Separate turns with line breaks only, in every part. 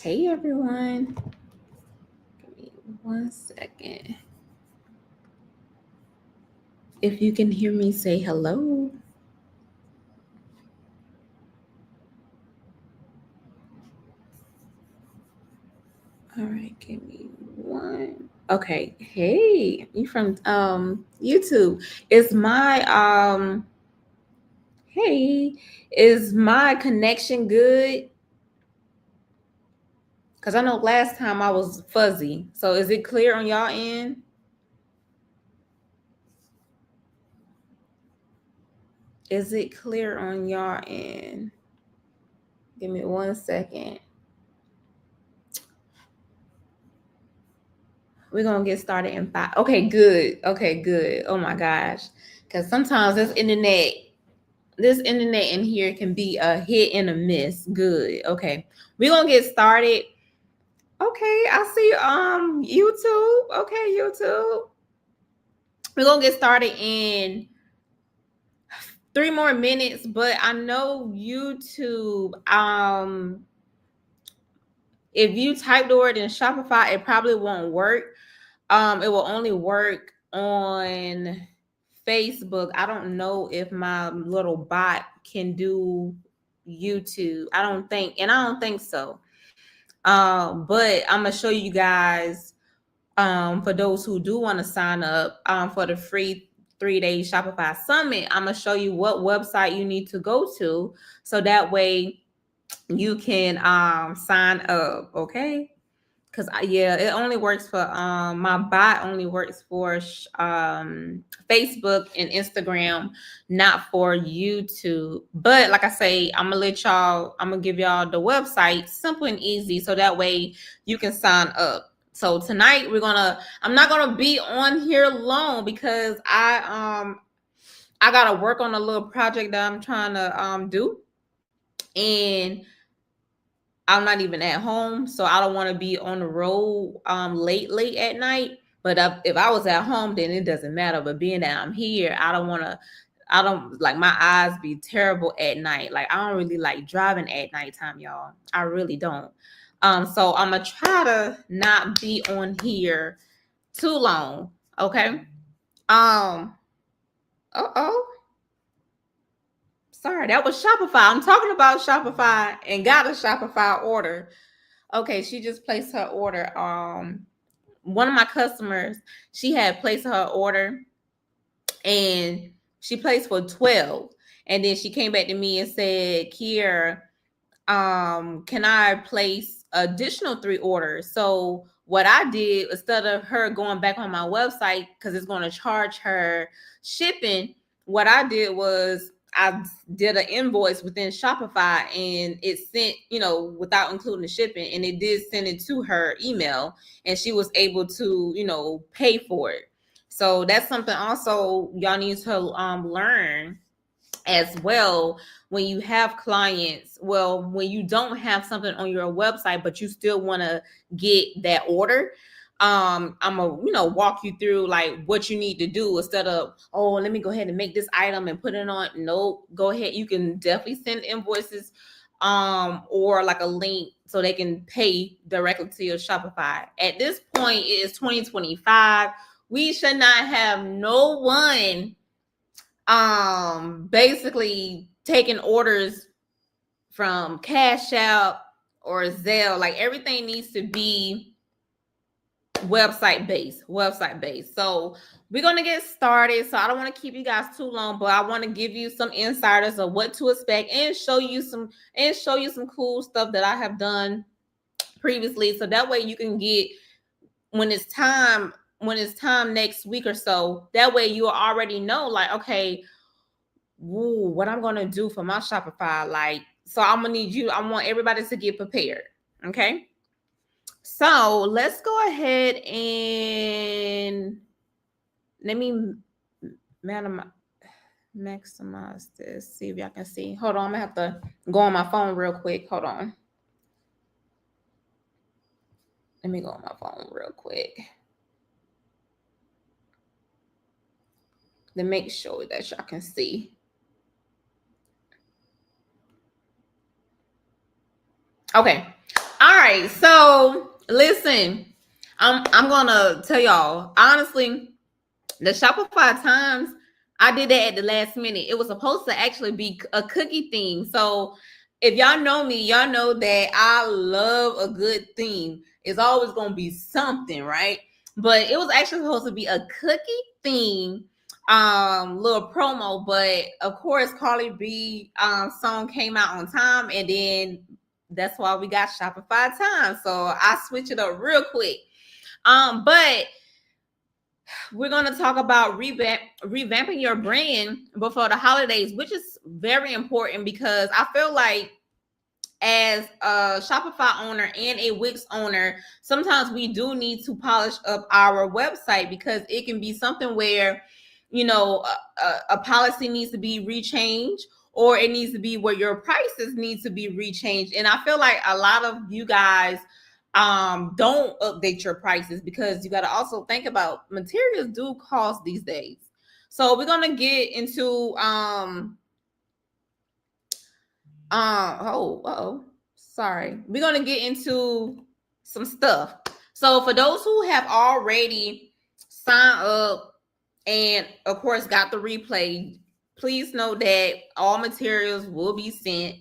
Hey everyone, give me 1 second. If you can hear me, say hello. All right, give me one. Okay, hey, you from YouTube? Is my hey, is my connection good? Because I know last time I was fuzzy. So is it clear on y'all end? Is it clear on y'all end? Give me 1 second. We're gonna get started in 5. Okay, good. Okay, good. Oh my gosh. Because sometimes this internet in here can be a hit and a miss. Good. Okay. We're gonna get started. Okay, I see YouTube. Okay, YouTube. We're gonna get started in 3 more minutes, but I know YouTube, if you type the word in Shopify, it probably won't work. It will only work on Facebook. I don't know if my little bot can do YouTube. I don't think so. But I'm gonna show you guys, for those who do want to sign up for the free 3-day Shopify Summit. I'm gonna show you what website you need to go to, so that way you can sign up. Okay. Because it only works for my bot only works for Facebook and Instagram, not for YouTube. But like I say, I'm gonna give y'all the website, simple and easy, so that way you can sign up. So tonight I'm not gonna be on here long because I gotta work on a little project that I'm trying to do, and I'm not even at home, so I don't want to be on the road late at night. But if I was at home, then it doesn't matter. But being that I'm here, I don't like my eyes be terrible at night. Like I don't really like driving at nighttime, y'all. I really don't. So I'm gonna try to not be on here too long. Okay. Oh. Sorry, that was Shopify. I'm talking about Shopify and got a Shopify order. Okay, she just placed her order. One of my customers, she had placed her order and she placed for 12. And then she came back to me and said, Kiera, can I place additional 3 orders? So what I did, instead of her going back on my website, because it's going to charge her shipping, what I did was I did an invoice within Shopify and it sent, without including the shipping, and it did send it to her email and she was able to, pay for it. So that's something also y'all need to learn as well. When you have clients, when you don't have something on your website but you still want to get that order, I'm gonna walk you through like what you need to do, instead of, oh, let me go ahead and make this item and put it on. Nope, go ahead, you can definitely send invoices or like a link so they can pay directly to your Shopify. At this point, it is 2025. We should not have no one basically taking orders from Cash App or Zelle. Like everything needs to be website based. So we're going to get started. So I don't want to keep you guys too long, but I want to give you some insiders of what to expect and show you some cool stuff that I have done previously, so that way you can get, when it's time next week or so, that way you already know, like, okay, what I'm going to do for my Shopify. Like, so I want everybody to get prepared. Okay. So let's go ahead and let me maximize this. See if y'all can see. Hold on. I'm going to have to go on my phone real quick. Hold on. Let me go on my phone real quick to make sure that y'all can see. Okay. All right, so listen, I'm gonna tell y'all honestly, the Shopify times, I did that at the last minute. It was supposed to actually be a cookie theme. So if y'all know me, y'all know that I love a good theme. It's always gonna be something, right? But it was actually supposed to be a cookie theme little promo, but of course Carly B song came out on time, and then that's why we got Shopify time. So I switched it up real quick. But we're going to talk about revamping your brand before the holidays, which is very important because I feel like as a Shopify owner and a Wix owner, sometimes we do need to polish up our website because it can be something where, you know, a policy needs to be rechanged, or it needs to be where your prices need to be rechanged. And I feel like a lot of you guys don't update your prices because you got to also think about materials do cost these days. So we're going to get into sorry. We're going to get into some stuff. So for those who have already signed up and of course got the replay, please know that all materials will be sent.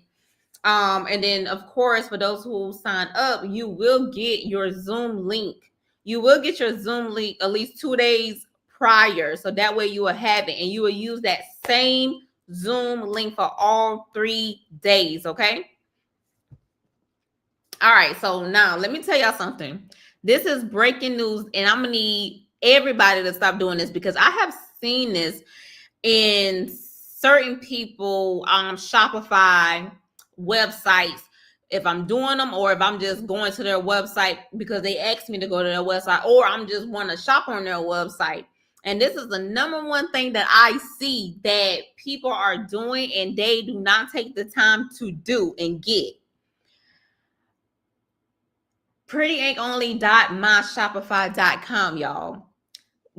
And then of course, for those who sign up, you will get your Zoom link. You will get your Zoom link at least 2 days prior. So that way you will have it and you will use that same Zoom link for all 3 days. Okay. All right. So now let me tell y'all something. This is breaking news, and I'm going to need everybody to stop doing this because I have seen this in certain people Shopify websites. If I'm doing them or if I'm just going to their website because they asked me to go to their website, or I'm just want to shop on their website. And this is the number one thing that I see that people are doing and they do not take the time to do and get. PrettyInkOnly.myshopify.com, y'all.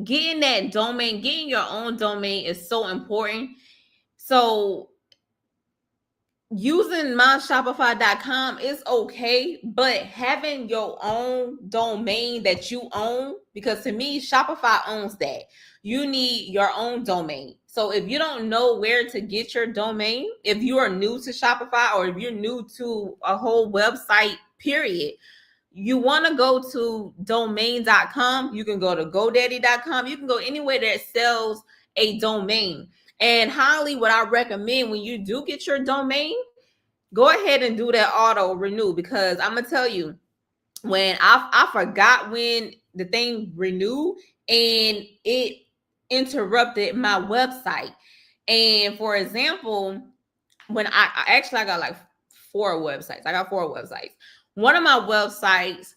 Getting that domain, getting your own domain is so important. So using myshopify.com is okay, but having your own domain that you own, because to me, Shopify owns that. You need your own domain. So if you don't know where to get your domain, if you are new to Shopify or if you're new to a whole website, period, you want to go to domain.com. You can go to GoDaddy.com. You can go anywhere that sells a domain. And highly what I recommend when you do get your domain, go ahead and do that auto renew, because I'm going to tell you, when I forgot when the thing renewed and it interrupted my website. And for example, when I got like 4 websites. I got 4 websites. One of my websites,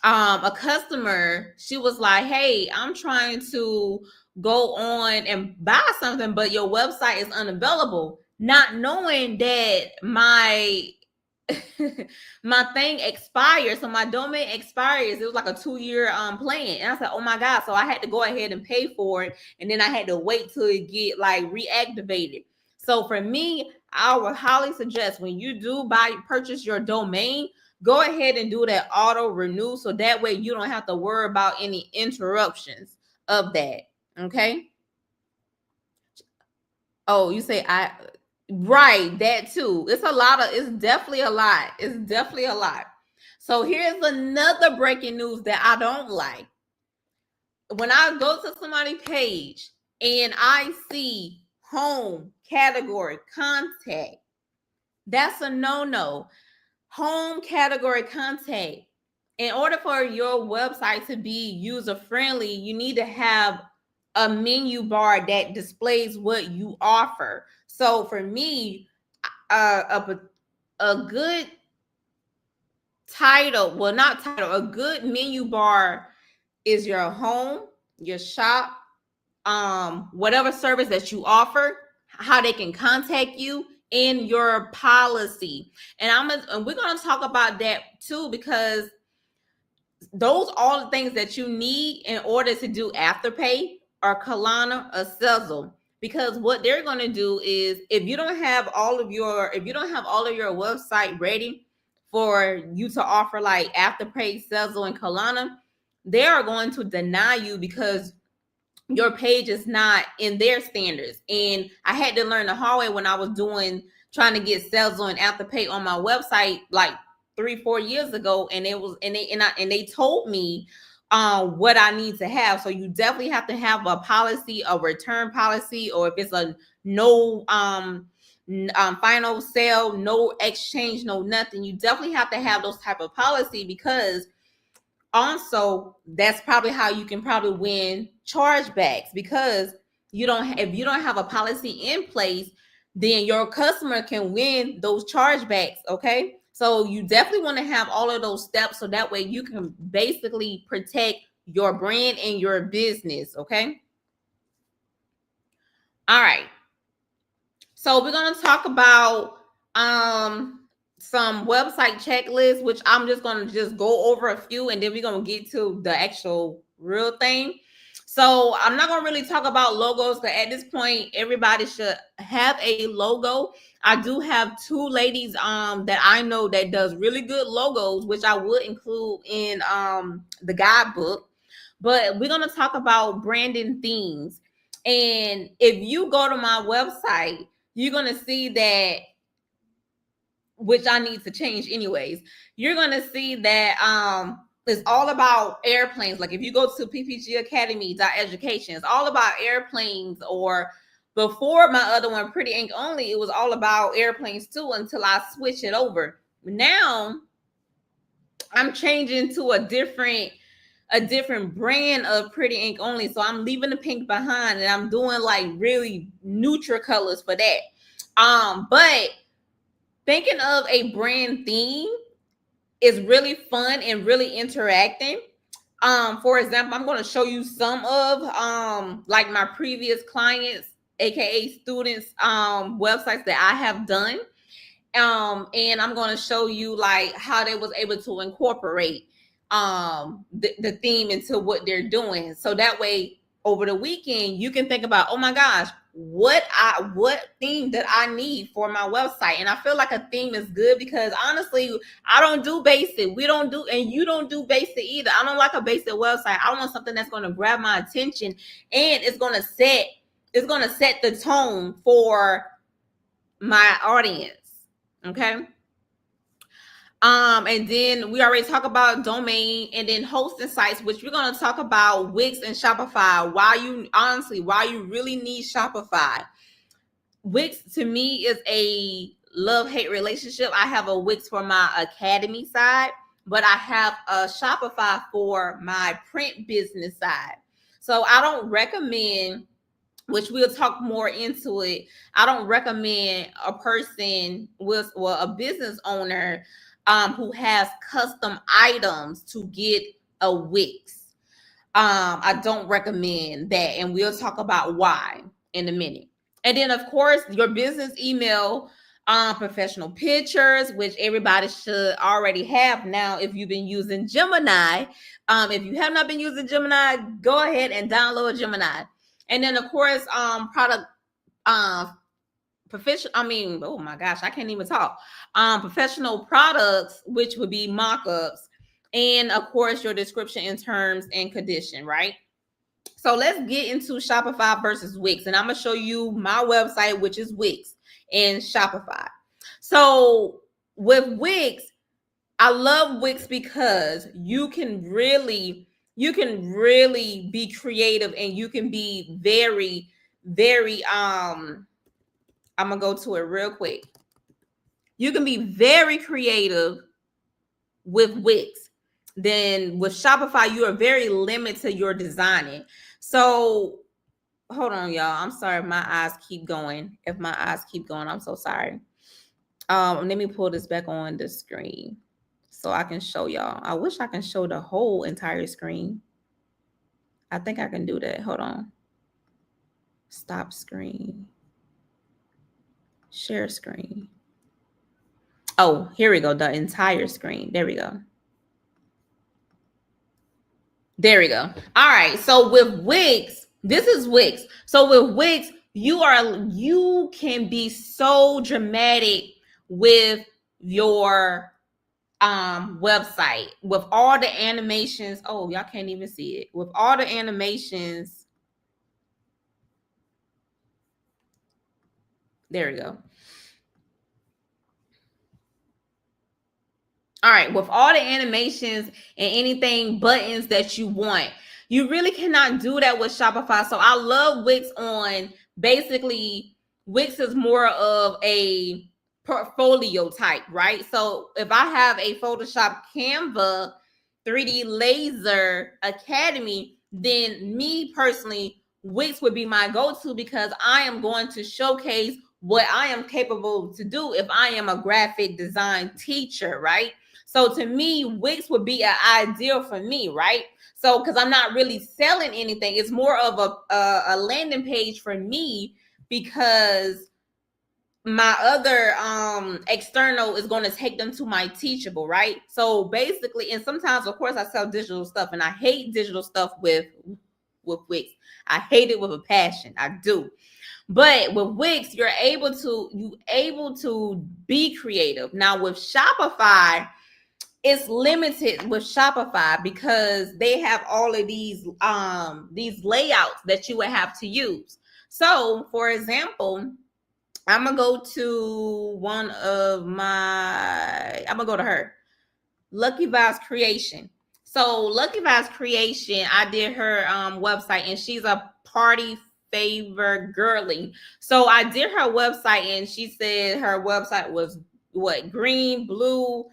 a customer, she was like, hey, I'm trying to go on and buy something, but your website is unavailable. Not knowing that my my thing expired. So my domain expires. It was like a 2-year plan. And I said, oh my God. So I had to go ahead and pay for it. And then I had to wait till it get like reactivated. So for me, I would highly suggest when you do purchase your domain, go ahead and do that auto renew. So that way you don't have to worry about any interruptions of that. Okay. Oh, you say right, that too. It's definitely a lot. It's definitely a lot. So here's another breaking news that I don't like. When I go to somebody's page and I see home category contact, that's a no-no. Home category contact. In order for your website to be user-friendly, you need to have a menu bar that displays what you offer. So for me, a good title, well, not title, a good menu bar is your home, your shop, whatever service that you offer, how they can contact you, in your policy. And we're going to talk about that too, because those are all the things that you need in order to do Afterpay or Klarna or Sezzle. Because what they're going to do is, if you don't have all of your website ready for you to offer like Afterpay, Sezzle, and Kalana, they are going to deny you because your page is not in their standards. And I had to learn the hard way when I was trying to get Sezzle and Afterpay on my website like 3-4 years ago, and they told me what I need to have. So you definitely have to have a policy, a return policy, or if it's a no final sale, no exchange, no nothing, you definitely have to have those type of policy, because also that's probably how you can probably win chargebacks, because if you don't have a policy in place, then your customer can win those chargebacks. Okay, so you definitely want to have all of those steps, so that way you can basically protect your brand and your business. Okay, all right, so we're going to talk about some website checklists, which I'm just going to just go over a few, and then we're going to get to the actual real thing. So I'm not going to really talk about logos, because at this point, everybody should have a logo. I do have 2 ladies that I know that does really good logos, which I would include in the guidebook. But we're going to talk about branding themes. And if you go to my website, you're going to see that, which I need to change anyways, you're going to see that it's all about airplanes. Like if you go to ppgacademy.education, it's all about airplanes. Or before my other one, Pretty Ink Only, it was all about airplanes too, until I switch it over. Now I'm changing to a different brand of Pretty Ink Only. So I'm leaving the pink behind, and I'm doing like really neutral colors for that. But thinking of a brand theme is really fun and really interacting. For example, I'm going to show you some of like my previous clients, aka students, websites that I have done. And I'm going to show you like how they was able to incorporate the theme into what they're doing. So that way over the weekend you can think about, oh my gosh, what theme that I need for my website. And I feel like a theme is good, because honestly, I don't do basic. We don't do, and you don't do basic either. I don't like a basic website. I want something that's going to grab my attention, and it's going to set the tone for my audience. Okay. And then we already talked about domain, and then hosting sites, which we're going to talk about Wix and Shopify. Why you really need Shopify. Wix to me is a love-hate relationship. I have a Wix for my academy side, but I have a Shopify for my print business side. So I don't recommend, which we'll talk more into it, I don't recommend a person a business owner who has custom items to get a Wix. I don't recommend that, and we'll talk about why in a minute. And then, of course, your business email, professional pictures, which everybody should already have now if you've been using Gemini. If you have not been using Gemini, go ahead and download Gemini. And then, of course, product oh my gosh, I can't even talk. Professional products, which would be mock-ups, and of course your description in terms and condition, right? So let's get into Shopify versus Wix, and I'm gonna show you my website, which is Wix, and Shopify. So with Wix, I love Wix because you can really be creative, and you can be very, very I'm gonna go to it real quick. You can be very creative with Wix. Then with Shopify, you are very limited to your designing. So hold on, y'all. I'm sorry, my eyes keep going. If my eyes keep going, I'm so sorry. Let me pull this back on the screen so I can show y'all. I wish I can show the whole entire screen. I think I can do that. Hold on. Stop screen. Share screen. Oh, here we go. The entire screen. There we go. There we go. All right. So with Wix, this is Wix. So with Wix, you can be so dramatic with your website with all the animations. Oh, y'all can't even see it. With all the animations. There we go. All right, with all the animations and anything buttons that you want, you really cannot do that with Shopify. So I love Wix on basically Wix is more of a portfolio type, right? So if I have a Photoshop Canva 3D Laser Academy, then me personally, Wix would be my go-to because I am going to showcase what I am capable to do if I am a graphic design teacher, right? So to me, Wix would be an ideal for me, right? So because I'm not really selling anything, it's more of a landing page for me because my other external is going to take them to my Teachable, right? So basically, and sometimes of course I sell digital stuff, and I hate digital stuff with Wix. I hate it with a passion. I do. But with Wix, you're able to be creative. Now with Shopify, it's limited with Shopify because they have all of these layouts that you would have to use. So for example, I'm gonna go to I'm gonna go to her, Lucky Vibes Creation. So Lucky Vibes Creation, I did her website, and she's a party favor girly. So I did her website, and she said her website was what, green, blue,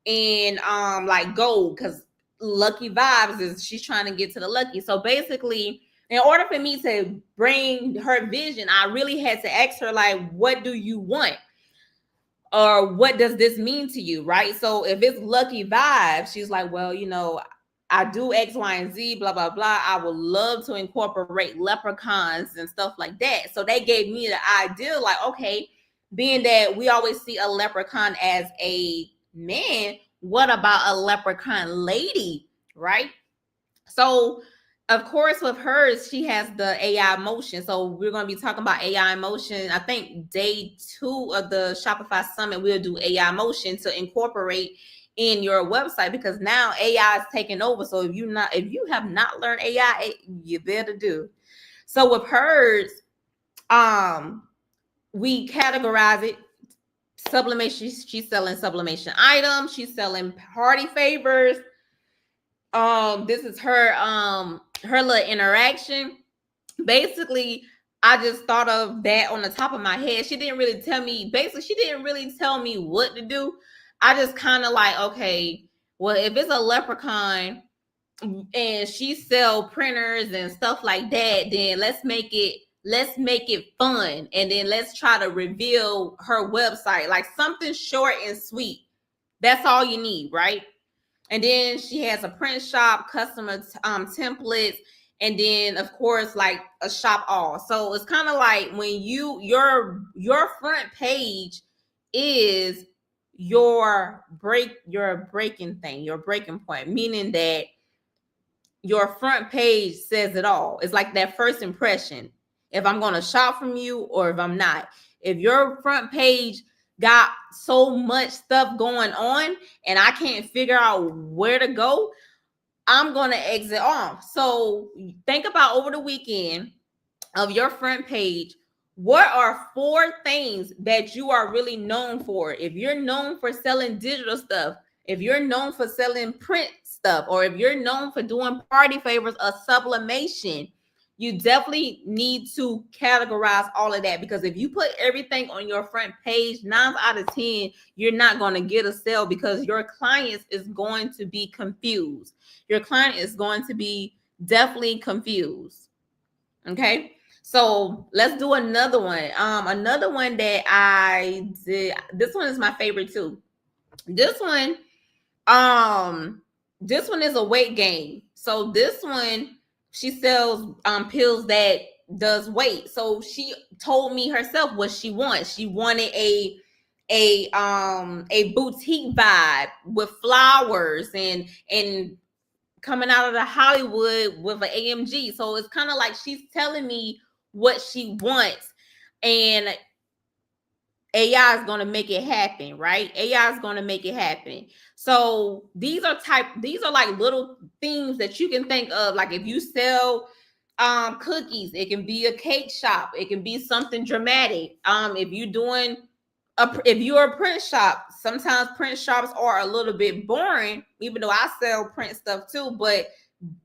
and like gold, because Lucky Vibes is she's trying to get to the lucky. So basically, in order for me to bring her vision, I really had to ask her, like, what do you want? Or what does this mean to you, right? So if it's Lucky Vibes, she's like, well, I do X, Y, and Z, blah, blah, blah. I would love to incorporate leprechauns and stuff like that. So they gave me the idea, like, okay, being that we always see a leprechaun as a man, what about a leprechaun lady, right? So of course with hers, she has the AI motion. So we're going to be talking about AI motion. I think day 2 of the Shopify Summit, we'll do AI motion to incorporate in your website, because now AI is taking over. So if you have not learned AI, you better do. So with hers, we categorize it. Sublimation, she's selling sublimation items, she's selling party favors. This is her little interaction. Basically, I just thought of that on the top of my head. She didn't really tell me what to do. I just kind of like, okay, well, if it's a leprechaun and she sell printers and stuff like that, then let's make it fun, and then let's try to reveal her website, like something short and sweet. That's all you need, right? And then she has a print shop, customer templates, and then of course like a shop all. So it's kind of like when your front page is your breaking point, meaning that your front page says it all. It's like that first impression, if I'm going to shop from you or if I'm not. If your front page got so much stuff going on and I can't figure out where to go, I'm going to exit off. So think about over the weekend of your front page, what are 4 things that you are really known for? If you're known for selling digital stuff, if you're known for selling print stuff, or if you're known for doing party favors or sublimation, you definitely need to categorize all of that, because if you put everything on your front page, 9 out of 10, you're not going to get a sale, because your clients is going to be confused. Your client is going to be definitely confused. Okay. So let's do another one. Another one that I did. This one is my favorite too. This one is a weight gain. So this one, she sells pills that does weight. So she told me herself what she wants. She wanted a boutique vibe with flowers and coming out of the Hollywood with an AMG. So it's kind of like she's telling me what she wants. And AI is going to make it happen, right? AI is going to make it happen. So these are like little things that you can think of. Like if you sell cookies, it can be a cake shop, it can be something dramatic. If you're doing if you're a print shop, sometimes print shops are a little bit boring, even though I sell print stuff too, but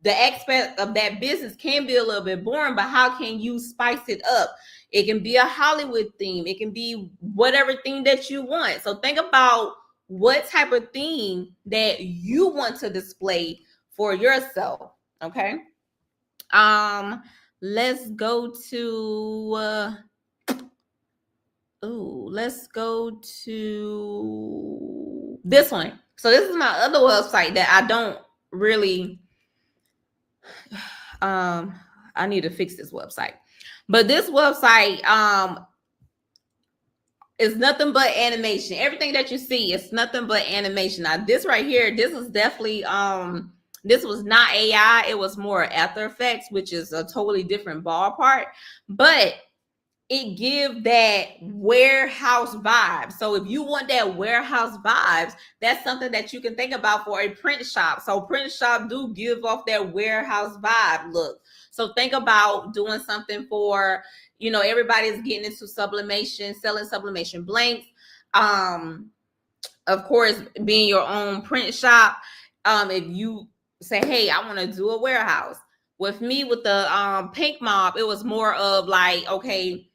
the aspect of that business can be a little bit boring. But how can you spice it up? It can be a Hollywood theme, it can be whatever thing that you want. So think about what type of theme that you want to display for yourself. Okay. Let's go to let's go to this one. So this is my other website that I don't really I need to fix this website. But this website is nothing but animation. Everything that you see is nothing but animation. Now this right here, this is definitely this was not AI, it was more After Effects, which is a totally different ballpark, but it gives that warehouse vibe. So if you want that warehouse vibes, that's something that you can think about for a print shop. So print shop do give off that warehouse vibe look. So think about doing something for, you know, everybody's getting into sublimation, selling sublimation blanks. Of course, being your own print shop. If you say, hey, I want to do a warehouse. With me, with the Pink Mob, it was more of like, okay,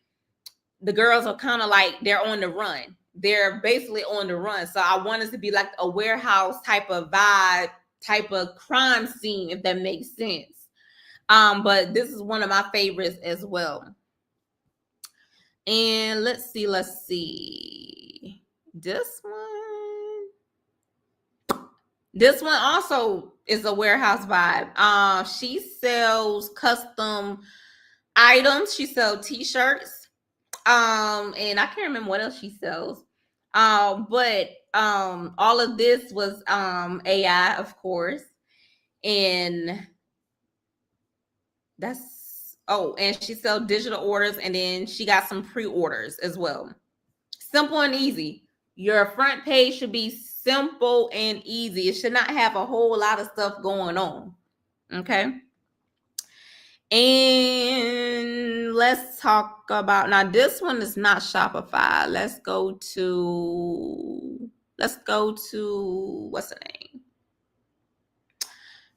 the girls are kind of like they're on the run. They're basically on the run. So I want it to be like a warehouse type of vibe, type of crime scene, if that makes sense. But this is one of my favorites as well. And let's see. This one also is a warehouse vibe. She sells custom items. She sells t-shirts. And I can't remember what else she sells. But all of this was AI, of course. And and she sells digital orders, and then she got some pre-orders as well. Simple and easy. Your front page should be simple and easy. It should not have a whole lot of stuff going on. Okay. And let's talk about, now this one is not Shopify. Let's go to what's the name?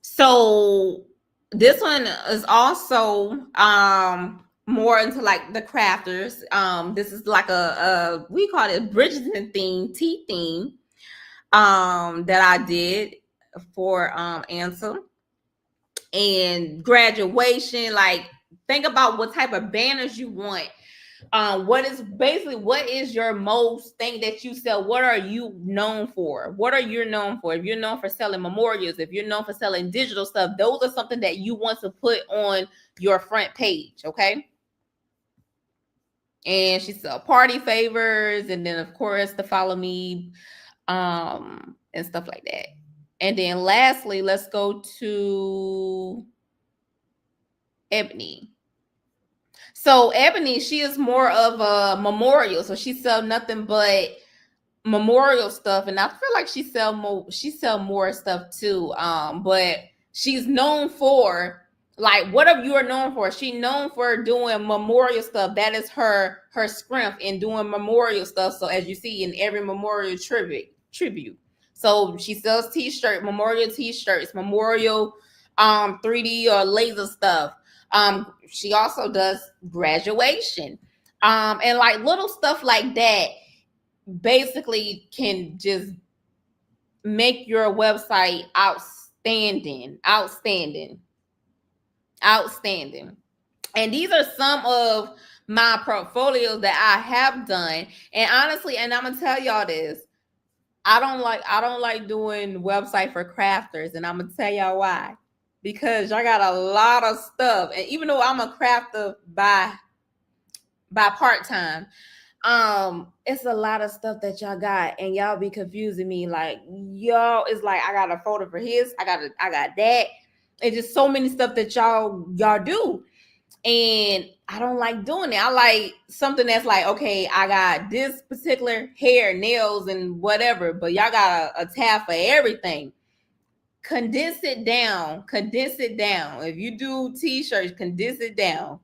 So this one is also more into like the crafters. This is like we call it Bridgerton theme, tea theme, that I did for Ansel. And graduation, like think about what type of banners you want. What is your most thing that you sell? What are you known for? If you're known for selling memorials, if you're known for selling digital stuff, those are something that you want to put on your front page. Okay. And she sell party favors, and then of course the follow me and stuff like that. And then lastly, let's go to Ebony. So Ebony, she is more of a memorial. So she sells nothing but memorial stuff. And I feel like she sell more stuff too. But she's known for, like, whatever you are known for. She's known for doing memorial stuff. That is her strength in doing memorial stuff. So as you see in every memorial tribute. So she sells memorial t-shirts, memorial 3D or laser stuff. She also does graduation. And like little stuff like that basically can just make your website outstanding. And these are some of my portfolios that I have done. And honestly, and I'm gonna tell y'all this, I don't like doing website for crafters, and I'm gonna tell y'all why. Because y'all got a lot of stuff, and even though I'm a crafter by part-time, it's a lot of stuff that y'all got, and y'all be confusing me. Like, y'all, it's like I got a folder for his, I got that. It's just so many stuff that y'all do. And I don't like doing it. I like something that's like, okay, I got this particular hair, nails, and whatever, but y'all got a tab for everything. Condense it down. If you do t-shirts, condense it down.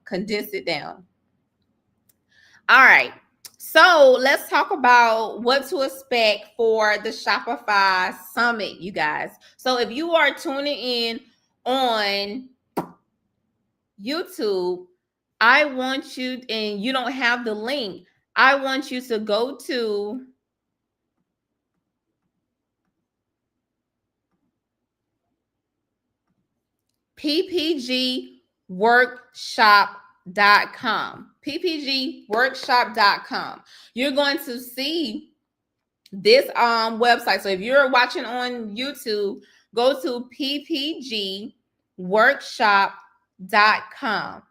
All right. So let's talk about what to expect for the Shopify Summit, you guys. So if you are tuning in on YouTube, I want you, and you don't have the link, I want you to go to ppgworkshop.com. ppgworkshop.com. You're going to see this website. So if you're watching on YouTube, go to ppgworkshop.com.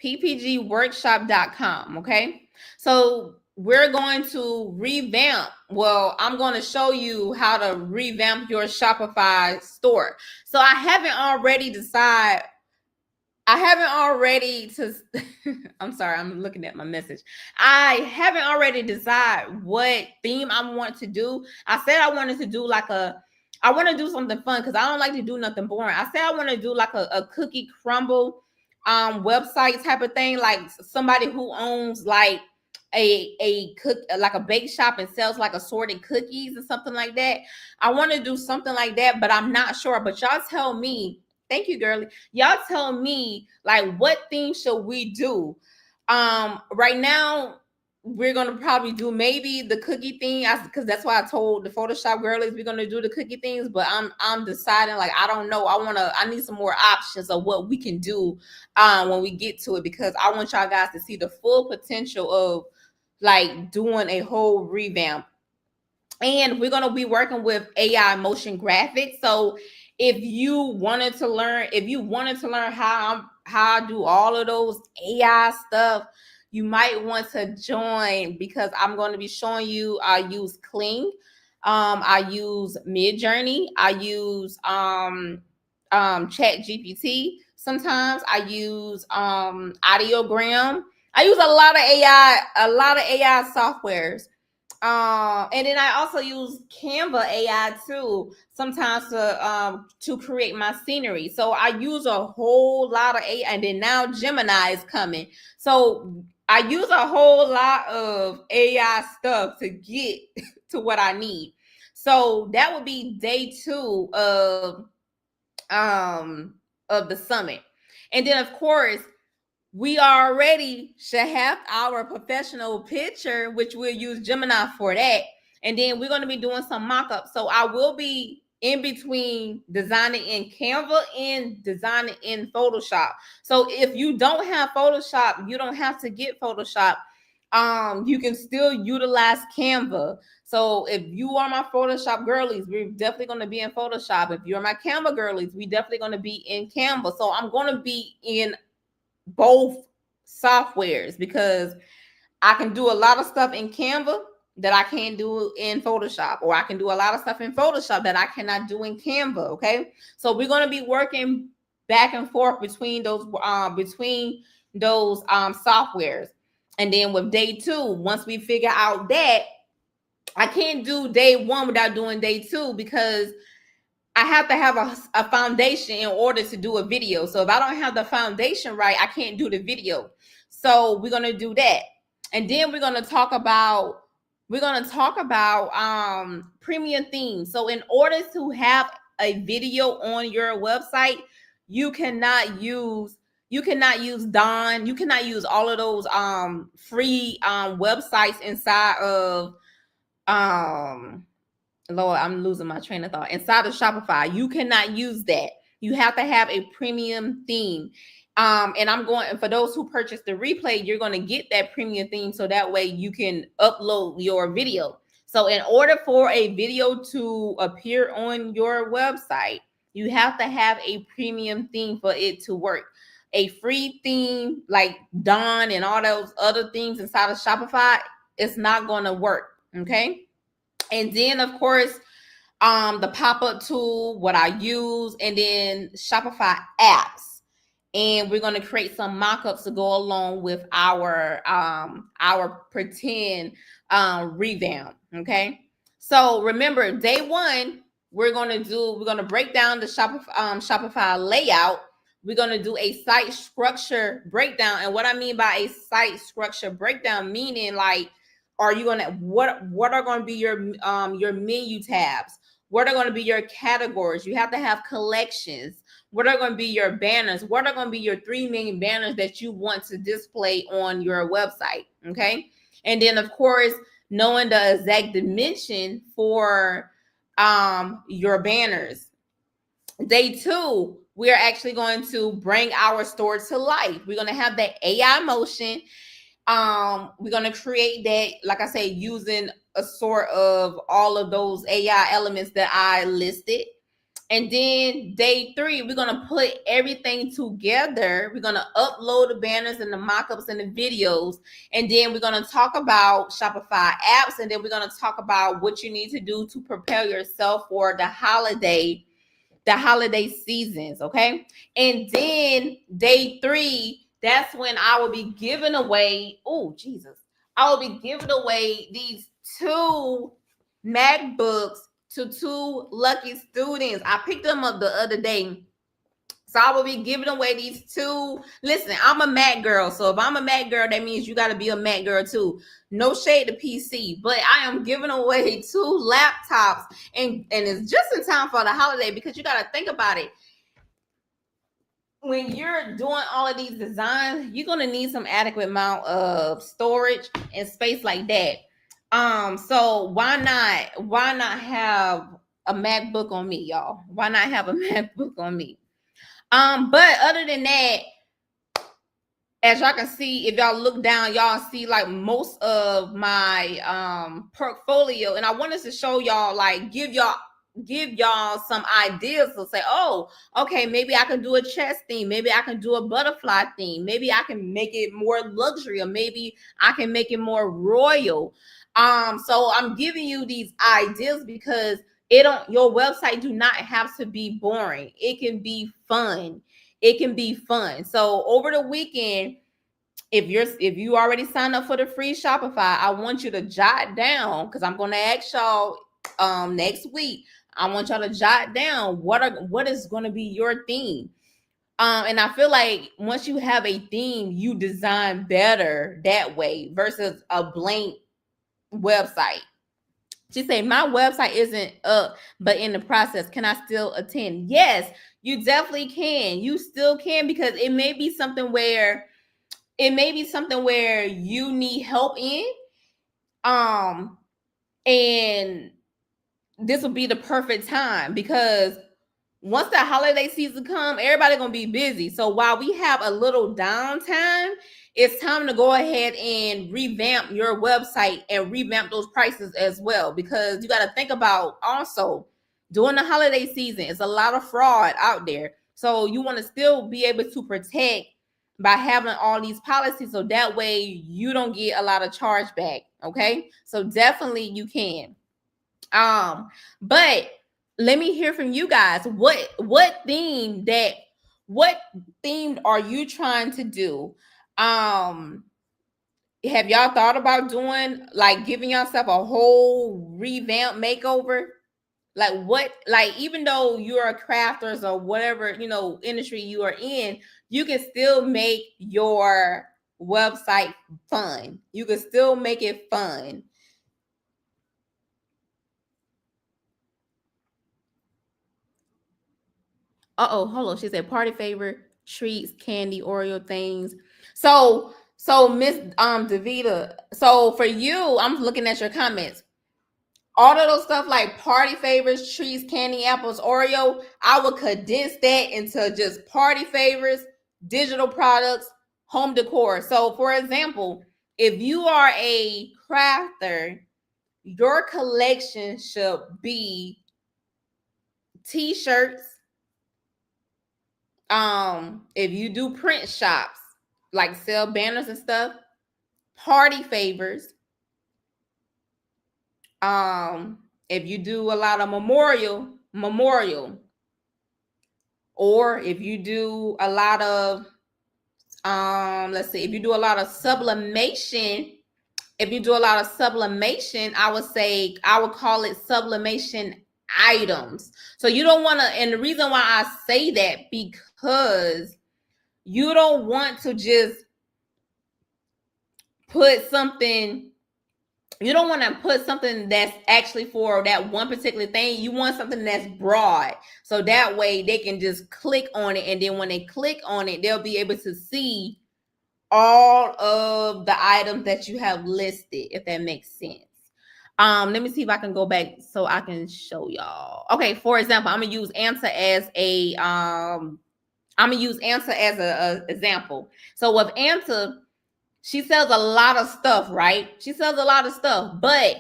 ppgworkshop.com. Okay. So we're going to revamp. Well, I'm going to show you how to revamp your Shopify store. So I haven't already I'm sorry, I'm looking at my message. I haven't already decided what theme I want to do. I said I wanted to do I want to do something fun because I don't like to do nothing boring. I said I want to do like a cookie crumble website type of thing, like somebody who owns like a bake shop and sells like assorted cookies and something like that. I want to do something like that, but I'm not sure. But y'all tell me. Thank you, girly. Y'all tell me, like, what theme should we do? Right now, we're gonna probably do maybe the cookie thing, because that's why I told the Photoshop girlies we're gonna do the cookie things. But I'm deciding, like, I don't know. I need some more options of what we can do when we get to it, because I want y'all guys to see the full potential of like doing a whole revamp. And we're going to be working with AI motion graphics. So if you wanted to learn how I do all of those AI stuff, you might want to join, because I'm going to be showing you. I use Kling, I use Midjourney, I use Chat GPT. Sometimes I use Audiogram. I use a lot of AI softwares. And then I also use Canva AI too, sometimes to create my scenery. So I use a whole lot of AI, and then now Gemini is coming. So I use a whole lot of AI stuff to get to what I need. So that would be day 2 of the summit. And then of course, we already should have our professional picture, which we'll use Gemini for that. And then we're going to be doing some mock-ups. So I will be in between designing in Canva and designing in Photoshop. So if you don't have Photoshop, you don't have to get Photoshop. You can still utilize Canva. So if you are my Photoshop girlies, we're definitely going to be in Photoshop. If you're my Canva girlies, we definitely going to be in Canva. So I'm going to be in both softwares, because I can do a lot of stuff in Canva that I can't do in Photoshop, or I can do a lot of stuff in Photoshop that I cannot do in Canva. Okay, so we're going to be working back and forth between those softwares. And then with day 2, once we figure out that, I can't do day 1 without doing day 2, because I have to have a foundation in order to do a video. So if I don't have the foundation right, I can't do the video. So we're going to do that. And then we're going to talk about premium themes. So in order to have a video on your website, you cannot use Dawn. You cannot use all of those free websites inside of Lord, I'm losing my train of thought. Inside of Shopify, you cannot use that. You have to have a premium theme. And I'm going, for those who purchase the replay, you're going to get that premium theme, so that way you can upload your video. So in order for a video to appear on your website, you have to have a premium theme for it to work. A free theme like Dawn and all those other things inside of Shopify, it's not going to work. Okay. And then of course, the pop-up tool, what I use, and then Shopify apps. and we're going to create some mock-ups to go along with our pretend revamp. Okay, so remember, day one, we're going to break down the Shopify layout. We're going to do a site structure breakdown. And what I mean by a site structure breakdown, meaning like, are you going to, what are going to be your menu tabs? What are going to be your categories? You have to have collections. What are going to be your banners? What are going to be your 3 main banners that you want to display on your website? Okay. And then of course, knowing the exact dimension for your banners. Day two, we are actually going to bring our store to life. We're going to have that AI motion. We're going to create that, like I say, using a sort of all of those AI elements that I listed. And then day three, we're going to put everything together. We're going to upload the banners and the mock-ups and the videos. And then we're going to talk about Shopify apps. And then we're going to talk about what you need to do to prepare yourself for the holiday seasons. Okay. And then day three, that's when I will be giving away, oh, Jesus. I will be giving away these 2 MacBooks to 2 lucky students. I picked them up the other day. So I will be giving away these 2. Listen, I'm a Mac girl. So if I'm a Mac girl, that means you got to be a Mac girl too. No shade to PC, but I am giving away 2 laptops. And it's just in time for the holiday, because you got to think about it. When you're doing all of these designs, you're going to need some adequate amount of storage and space like that. So why not have a MacBook on me, y'all? Why not have a MacBook on me? But other than that, as y'all can see, if y'all look down, y'all see like most of my portfolio. And I wanted to show y'all, like give y'all some ideas to say, oh, okay, maybe I can do a chest theme, maybe I can do a butterfly theme, maybe I can make it more luxury, or maybe I can make it more royal. So I'm giving you these ideas because your website do not have to be boring. It can be fun. It can be fun. So over the weekend, if you already signed up for the free Shopify, I want you to jot down, because I'm going to ask y'all next week. I want y'all to jot down what is going to be your theme. And I feel like once you have a theme, you design better that way versus a blank website. She said, my website isn't up, but in the process, can I still attend? Yes, you definitely can. You still can, because it may be something where you need help in. And this will be the perfect time, because once the holiday season come, everybody gonna be busy. So while we have a little downtime, it's time to go ahead and revamp your website and revamp those prices as well, because you got to think about also during the holiday season, it's a lot of fraud out there. So you want to still be able to protect by having all these policies, so that way you don't get a lot of chargeback. Okay, so definitely you can. But let me hear from you guys. What theme are you trying to do? Have y'all thought about doing, like, giving yourself a whole revamp makeover? Like even though you're a crafters or whatever, industry you are in, you can still make your website fun. You can still make it fun. Hold on. She said party favor, treats, candy, Oreo things. So Miss Davita, so for you, I'm looking at your comments. All of those stuff like party favors, treats, candy, apples, Oreo, I would condense that into just party favors, digital products, home decor. So for example, if you are a crafter, your collection should be t-shirts. If you do print shops, like sell banners and stuff, party favors. If you do a lot of memorial, Or if you do a lot of let's see, if you do a lot of sublimation, I would say I would call it sublimation items. So you don't want to, and the reason why I say that, because you don't want to just put something, you don't want to put something that's actually for that one particular thing. You want something that's broad, so that way they can just click on it, and then when they click on it, they'll be able to see all of the items that you have listed, if that makes sense. Let me see if I can go back so I can show y'all. Okay, for example, I'm gonna use Answer as a example. So with Answer, she sells a lot of stuff, right? She sells a lot of stuff, but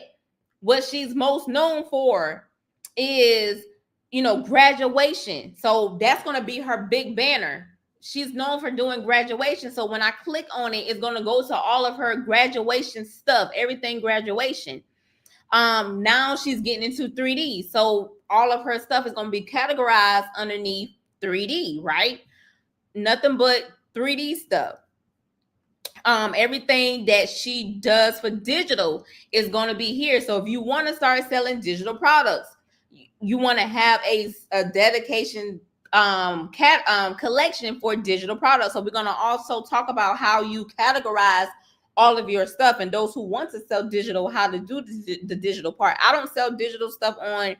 what she's most known for is, graduation. So that's going to be her big banner. She's known for doing graduation. So when I click on it, it's going to go to all of her graduation stuff, everything graduation. Now she's getting into 3D. So all of her stuff is going to be categorized underneath 3D, right? Nothing but 3D stuff. Everything that she does for digital is going to be here. So if you want to start selling digital products, you want to have a dedication collection for digital products. So we're going to also talk about how you categorize all of your stuff, and those who want to sell digital, how to do the digital part. I don't sell digital stuff on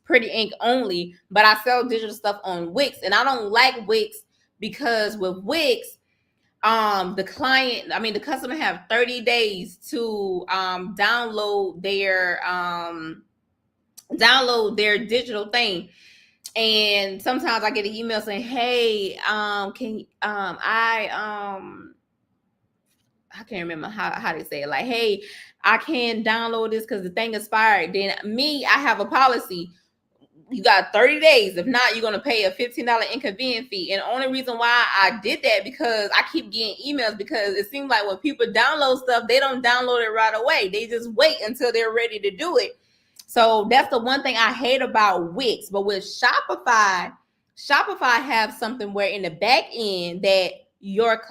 Pretty Ink only, but I sell digital stuff on Wix, and I don't like Wix because with Wix, the customer have 30 days to download their digital thing. And sometimes I get an email saying, hey, I can't remember how they say it, like, hey, I can't download this because the thing expired. Then I have a policy. You got 30 days. If not, you're going to pay a $15 inconvenience fee. And the only reason why I did that, because I keep getting emails, because it seems like when people download stuff, they don't download it right away. They just wait until they're ready to do it. So that's the one thing I hate about Wix. But with Shopify have something where in the back end that your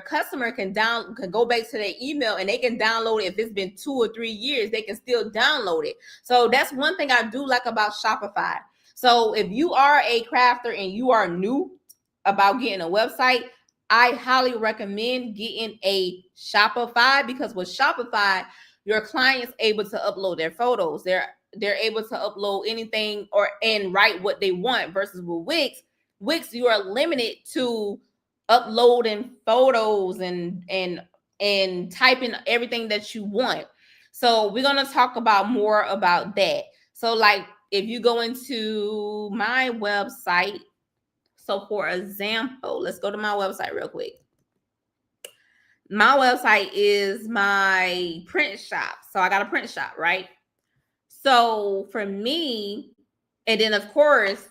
customer can go back to their email and they can download it. If it's been 2 or 3 years, they can still download it. So that's one thing I do like about Shopify. So if you are a crafter and you are new about getting a website, I highly recommend getting a Shopify, because with Shopify, your client's able to upload their photos. They're able to upload anything and write what they want, versus with Wix, you are limited to uploading photos and typing everything that you want. So we're going to talk more about that. So like if you go into my website, so for example, let's go to my website real quick. My website is my print shop. So I got a print shop, right? So for me, and then of course,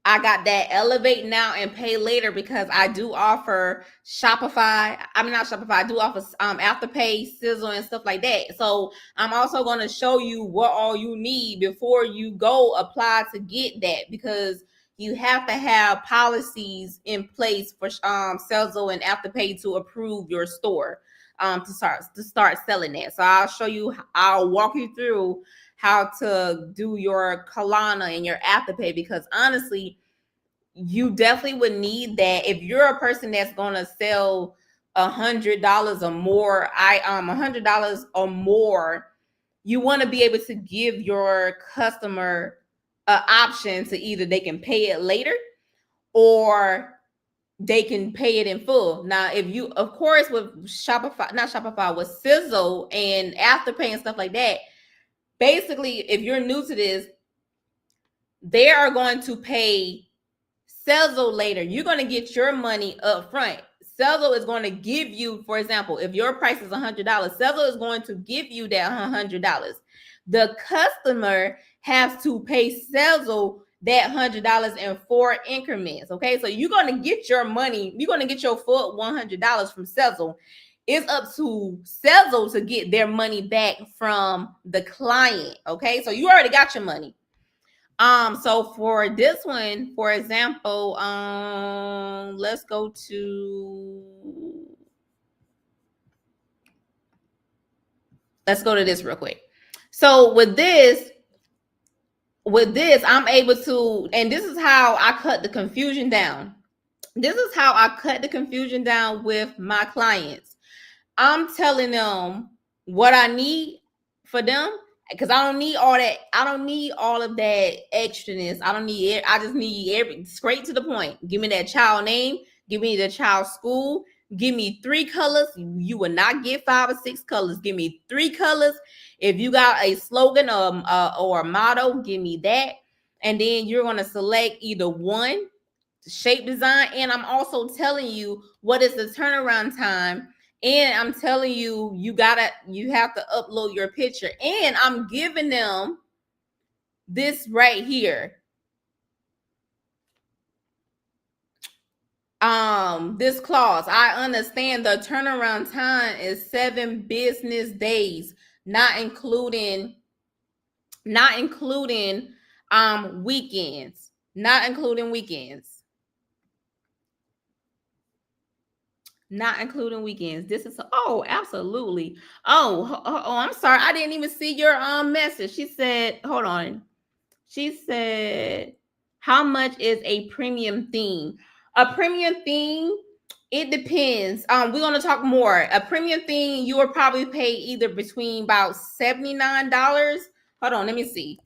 I got that elevate now and pay later, because I do offer Shopify. I mean, not Shopify. I do offer Afterpay, Sizzle, and stuff like that. So I'm also going to show you what all you need before you go apply to get that, because you have to have policies in place for Sizzle and Afterpay to approve your store to start selling that. So I'll walk you through how to do your Klarna and your Afterpay, because honestly, you definitely would need that if you're a person that's going to sell $100 or more. $100 or more, you want to be able to give your customer an option to either they can pay it later or they can pay it in full. Now, if you, of course, with with Sizzle and Afterpay and stuff like that, basically, if you're new to this, they are going to pay Sizzle later. You're going to get your money up front. Sizzle is going to give you, for example, if your price is $100, Sizzle is going to give you that $100. The customer has to pay Sizzle that $100 in 4 increments. Okay, so you're going to get your money. You're going to get your full $100 from Sizzle. It's up to Sizzle to get their money back from the client. Okay, so you already got your money. So for this one, for example, let's go to this real quick. So with this, I'm able to, and this is how I cut the confusion down. This is how I cut the confusion down with my clients. I'm telling them what I need for them, because I don't need all that. I don't need all of that extraness. I don't need it. I just need every straight to the point. Give me that child name. Give me the child's school. Give me 3 colors. You will not get 5 or 6 colors. Give me 3 colors. If you got a slogan or a motto, give me that. And then you're going to select either one, shape design, and I'm also telling you what is the turnaround time, and I'm telling you you have to upload your picture, and I'm giving them this right here, this clause. I understand the turnaround time is 7 business days, not including weekends, not including weekends. This is absolutely. I'm sorry, I didn't even see your message. She said, hold on. She said, how much is a premium theme? A premium theme, it depends. We're gonna talk more. A premium theme, you will probably pay either between about $79. Hold on, let me see.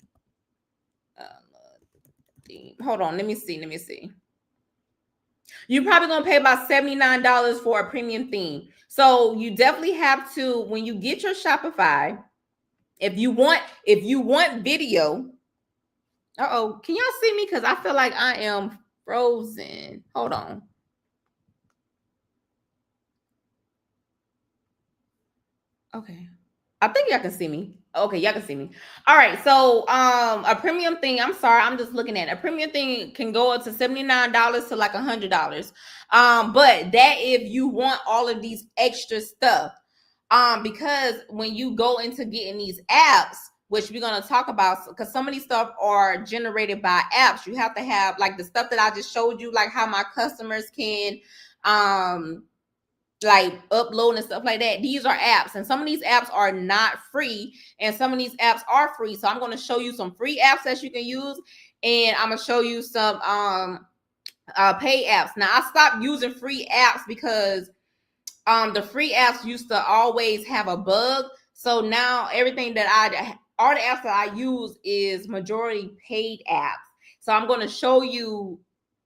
Hold on, let me see. You're probably gonna pay about $79 for a premium theme. So you definitely have to, when you get your Shopify, if you want video. Can y'all see me? Because I feel like I am frozen. Hold on. Okay. I think y'all can see me. Okay, y'all can see me. All right. So a premium thing, I'm sorry, I'm just looking at it. A premium thing can go up to $79 to like $100. But that if you want all of these extra stuff. Because when you go into getting these apps, which we're going to talk about, because some of these stuff are generated by apps, you have to have like the stuff that I just showed you, like how my customers can like upload and stuff like that. These are apps, and some of these apps are not free, and some of these apps are free. So I'm going to show you some free apps that you can use, and I'm going to show you some pay apps. Now I stopped using free apps because the free apps used to always have a bug. So now everything that all the apps that I use is majority paid apps. So I'm going to show you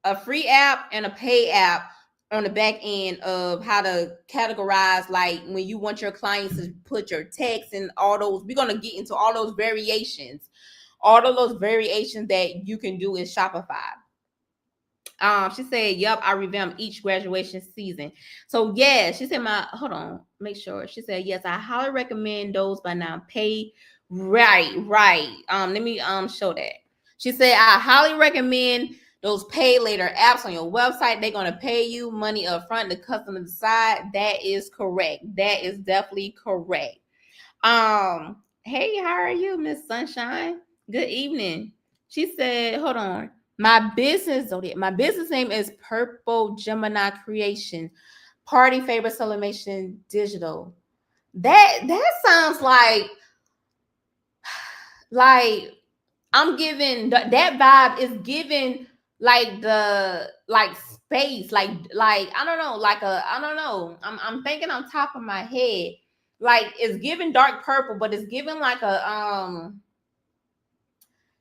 a free app and a pay app on the back end of how to categorize, like when you want your clients to put your text and all those. We're going to get into all those variations that you can do in Shopify. She said, yep, I revamped each graduation season. So yeah, she said hold on, make sure. She said, yes, I highly recommend those by now. Pay right. Let me show that. She said, I highly recommend those pay later apps on your website. They're gonna pay you money up front, the customer decide. That is correct. That is definitely correct. Hey, how are you, Miss Sunshine? Good evening. She said, hold on. My business name is Purple Gemini Creation, Party Favor Celebration Digital. That sounds like I'm giving that vibe is giving like the space, like I don't know, I don't know. I'm thinking on top of my head, like it's giving dark purple, but it's giving like a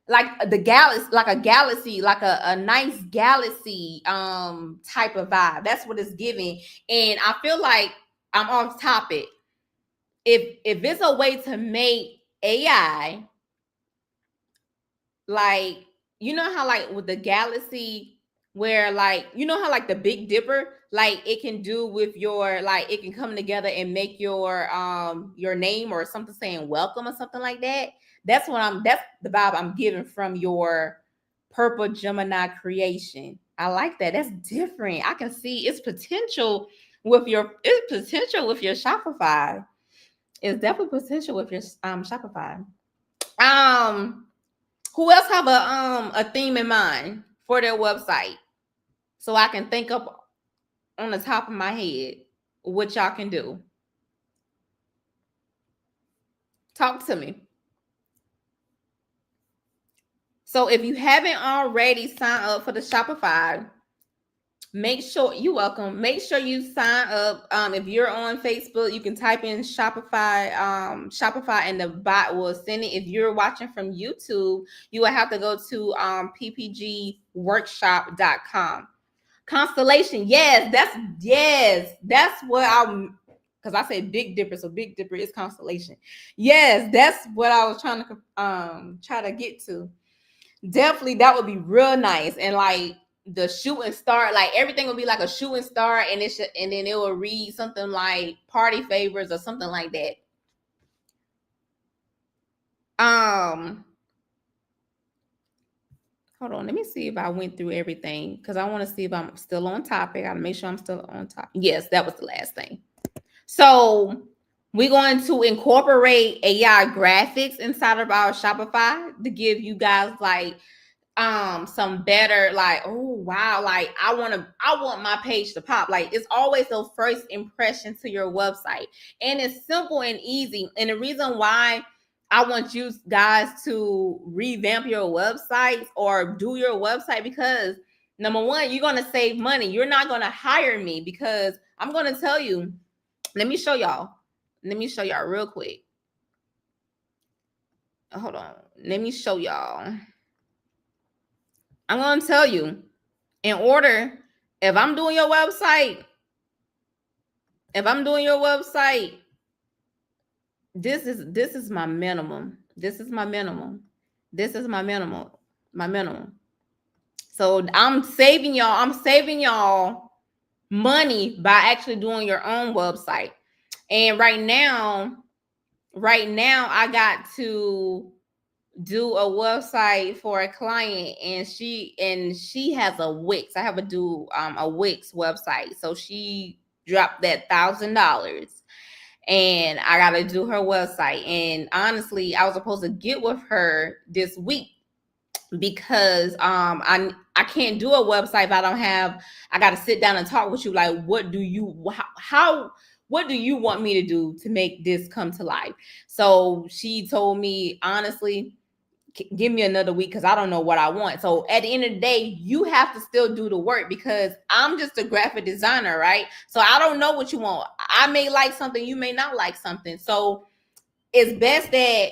like the galaxy, like a galaxy, like a nice galaxy type of vibe. That's what it's giving. And I feel like I'm off topic. If it's a way to make AI, like, you know how like with the galaxy, where like, you know how like the Big Dipper, like it can do with your, like it can come together and make your name or something saying welcome or something like that. That's the vibe I'm getting from your Purple Gemini Creation. I like that. That's different. I can see its potential with your Shopify. It's definitely potential with your Shopify. Who else have a theme in mind for their website? So I can think up on the top of my head what y'all can do. Talk to me. So if you haven't already signed up for the Shopify, make sure you're welcome. Make sure you sign up. If you're on Facebook, you can type in Shopify, and the bot will send it. If you're watching from YouTube, you will have to go to ppgworkshop.com. Constellation, that's what I'm, because I say Big Dipper, so Big Dipper is Constellation. Yes, that's what I was trying to try to get to. Definitely, that would be real nice. And like the shooting star, like everything will be like a shooting star, and and then it will read something like party favors or something like that. Hold on, let me see if I went through everything, because I want to see if I'm still on topic. I gotta make sure I'm still on topic. Yes, that was the last thing. So we're going to incorporate AI graphics inside of our Shopify to give you guys like some better, like, oh wow, like I want my page to pop. Like, it's always the first impression to your website, and it's simple and easy. And the reason why I want you guys to revamp your websites or do your website, because number one, you're going to save money. You're not going to hire me, because I'm going to tell you, let me show y'all real quick. Hold on, let me show y'all. I'm going to tell you, if I'm doing your website, this is my minimum. My minimum. So I'm saving y'all money by actually doing your own website. And right now I got to do a website for a client, and she has a Wix. I have to do a Wix website. So she dropped that $1,000, and I gotta do her website. And honestly, I was supposed to get with her this week, because I can't do a website if I gotta sit down and talk with you. Like, what do you want me to do to make this come to life? So she told me, honestly, give me another week, because I don't know what I want. So at the end of the day, you have to still do the work, because I'm just a graphic designer, right? So I don't know what you want. I may like something, you may not like something. So it's best that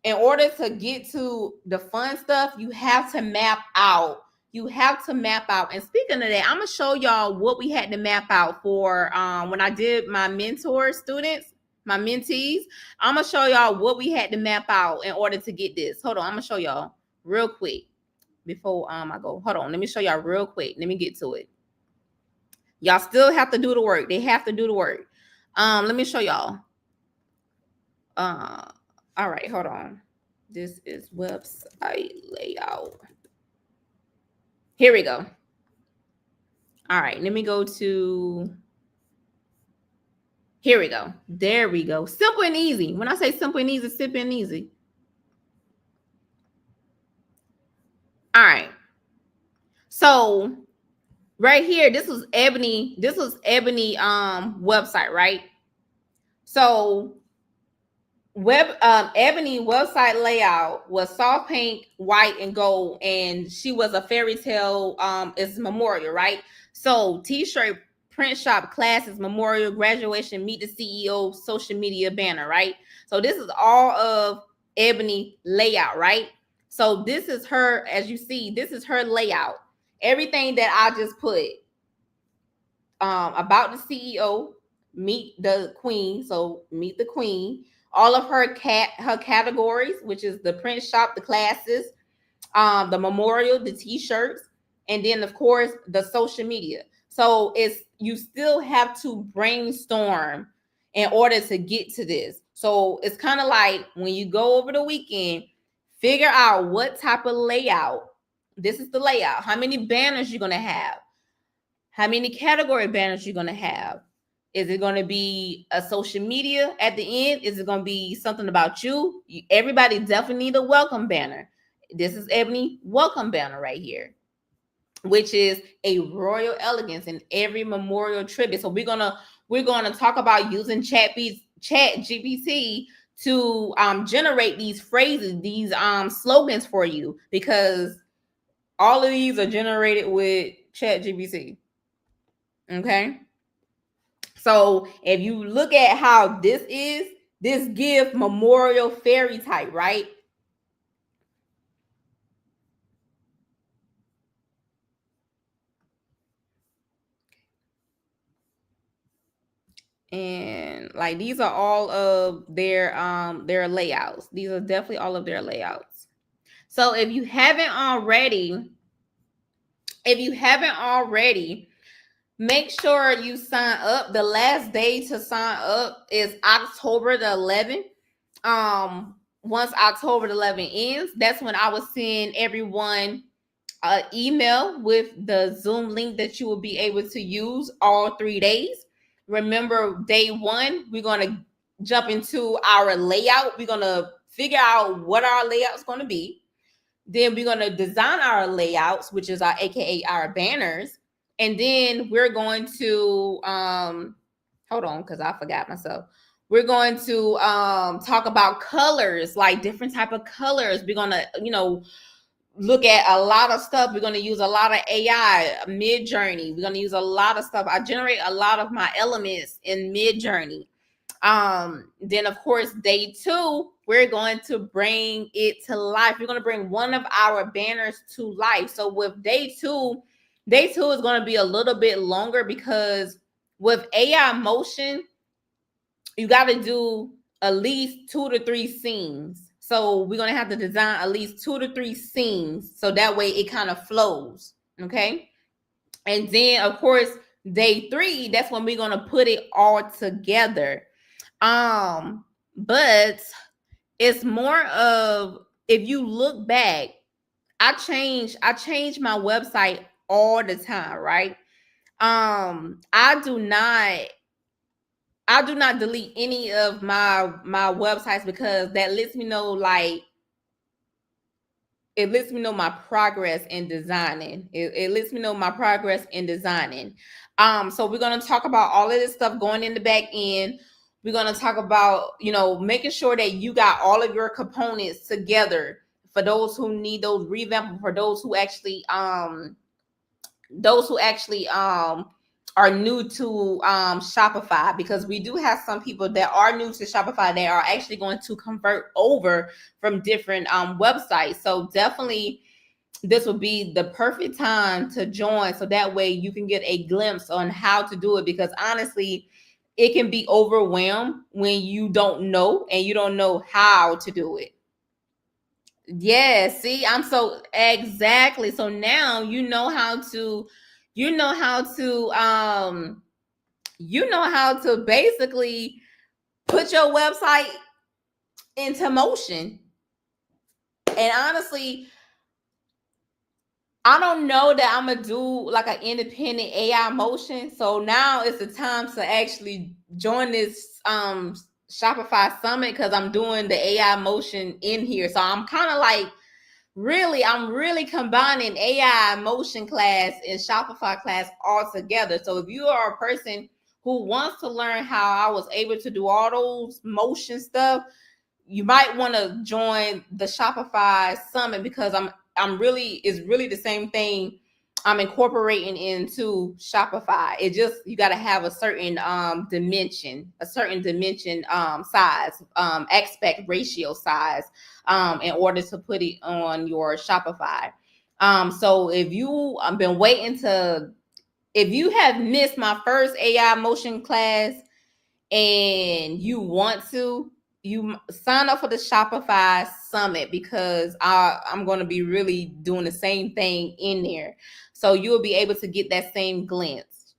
in order to get to the fun stuff, you have to map out. And speaking of that, I'm gonna show y'all what we had to map out for when I did my mentor students, my mentees. I'm gonna show y'all what we had to map out in order to get this. Hold on, I'm gonna show y'all real quick before I go. Hold on, let me show y'all real quick. Let me get to it. Y'all still have to do the work. They have to do the work. Let me show y'all. All right, hold on. This is website layout. Here we go. All right, let me go to, here we go. There we go. Simple and easy. When I say simple and easy, simple and easy. All right. So right here, this was Ebony website, right? So Ebony website layout was soft pink, white, and gold, and she was a fairy tale. It's memorial, right? So t-shirt, print shop, classes, memorial, graduation, meet the CEO, social media banner, right? So this is all of Ebony layout, right? So this is her, as you see, this is her layout. Everything that I just put, about the CEO, meet the queen, so meet the queen. All of her categories, which is the print shop, the classes, the memorial, the t-shirts, and then of course the social media. So you still have to brainstorm in order to get to this. So it's kind of like when you go over the weekend, figure out what type of layout. This is the layout. How many banners you're gonna have? How many category banners you're gonna have? Is it going to be a social media at the end? Is it going to be something about you? Everybody definitely need a welcome banner. This is Ebony welcome banner right here, which is a royal elegance in every memorial tribute. So we're gonna talk about using chat GPT to generate these phrases, these slogans for you, because all of these are generated with chat GPT. Okay, so if you look at how this gives memorial fairy type, right? And like these are all of their layouts. These are definitely all of their layouts. So if you haven't already, make sure you sign up. The last day to sign up is October the 11th. Once October the 11th ends, that's when I will send everyone an email with the Zoom link that you will be able to use all 3 days. Remember, day one, we're going to jump into our layout. We're going to figure out what our layout's going to be. Then we're going to design our layouts, which is AKA our banners. And then we're going to, hold on, because I forgot myself. We're going to talk about colors, like different type of colors. We're going to, look at a lot of stuff. We're going to use a lot of AI, Mid-Journey. We're going to use a lot of stuff. I generate a lot of my elements in Mid-Journey. Then of course, day two, we're going to bring it to life. We're going to bring one of our banners to life. So with day two is going to be a little bit longer, because with AI motion, you got to do at least 2 to 3 scenes. So we're going to have to design at least 2 to 3 scenes, so that way it kind of flows. Okay. And then of course, day 3, that's when we're going to put it all together. But it's more of, if you look back, I change my website all the time, right? I do not delete any of my websites, because that lets me know, like, it lets me know my progress in designing. It lets me know my progress in designing. So we're going to talk about all of this stuff going in the back end. We're going to talk about, making sure that you got all of your components together for those who need those revamp, for those who actually are new to Shopify, because we do have some people that are new to Shopify that are actually going to convert over from different websites. So definitely this would be the perfect time to join, so that way you can get a glimpse on how to do it, because honestly, it can be overwhelmed when you don't know, and you don't know how to do it. Yeah, see, I'm so exactly. So now you know how to basically put your website into motion. And honestly, I don't know that I'm gonna do like an independent AI motion. So now is the time to actually join this Shopify Summit, because I'm doing the AI motion in here. So I'm kind of like, I'm really combining AI motion class and Shopify class all together. So if you are a person who wants to learn how I was able to do all those motion stuff, you might want to join the Shopify Summit, because it's really the same thing I'm incorporating into Shopify. It just, you got to have a certain dimension size, aspect ratio size, in order to put it on your Shopify. So if you been waiting if you have missed my first AI motion class and you want to, you sign up for the Shopify Summit, because I'm going to be really doing the same thing in there. So you'll be able to get that same glimpse.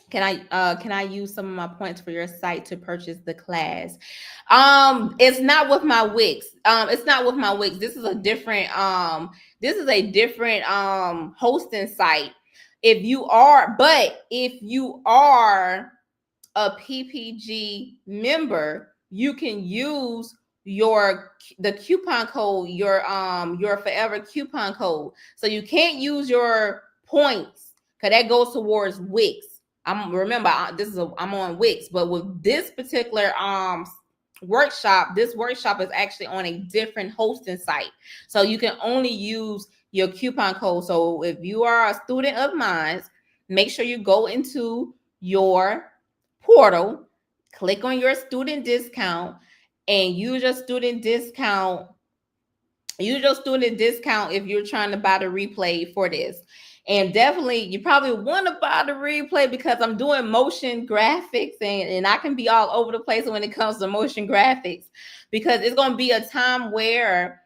Can I use some of my points for your site to purchase the class? It's not with my Wix. It's not with my Wix. This is a different hosting site. If you are a PPG member, you can use the coupon code, your forever coupon code. So you can't use your points because that goes towards Wix. I'm on Wix, but with this particular workshop, this workshop is actually on a different hosting site. So you can only use your coupon code. So if you are a student of mine, make sure you go into your portal, click on your student discount, and use your student discount. Use your student discount if you're trying to buy the replay for this. And definitely, you probably want to buy the replay because I'm doing motion graphics and I can be all over the place when it comes to motion graphics, because it's going to be a time where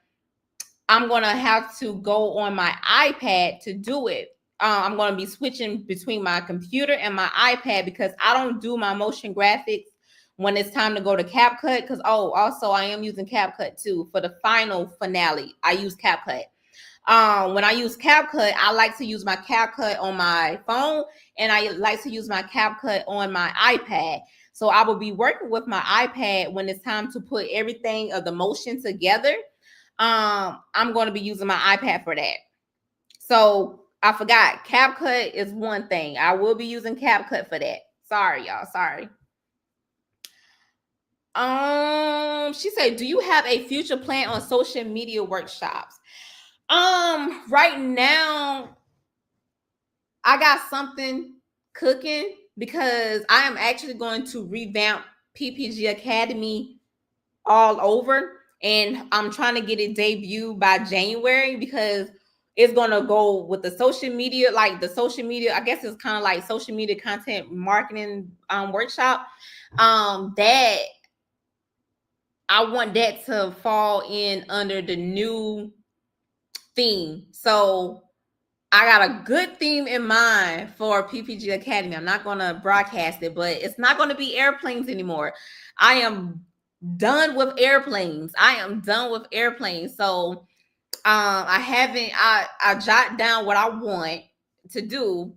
I'm going to have to go on my iPad to do it. I'm going to be switching between my computer and my iPad because I don't do my motion graphics when it's time to go to CapCut. Because, also I am using CapCut too for the final finale. I use CapCut. When I use CapCut, I like to use my CapCut on my phone, and I like to use my CapCut on my iPad. So I will be working with my iPad when it's time to put everything of the motion together. I'm going to be using my iPad for that. So I forgot, CapCut is one thing. I will be using CapCut for that. Sorry, y'all. Sorry. She said, do you have a future plan on social media workshops? Right now, I got something cooking because I am actually going to revamp PPG Academy all over, and I'm trying to get it debuted by January because it's gonna go with the social media, like the social media. I guess it's kind of like social media content marketing workshop. That I want that to fall in under the new theme. So I got a good theme in mind for PPG Academy. I'm not going to broadcast it, but it's not going to be airplanes anymore. I am done with airplanes. So I jot down what I want to do,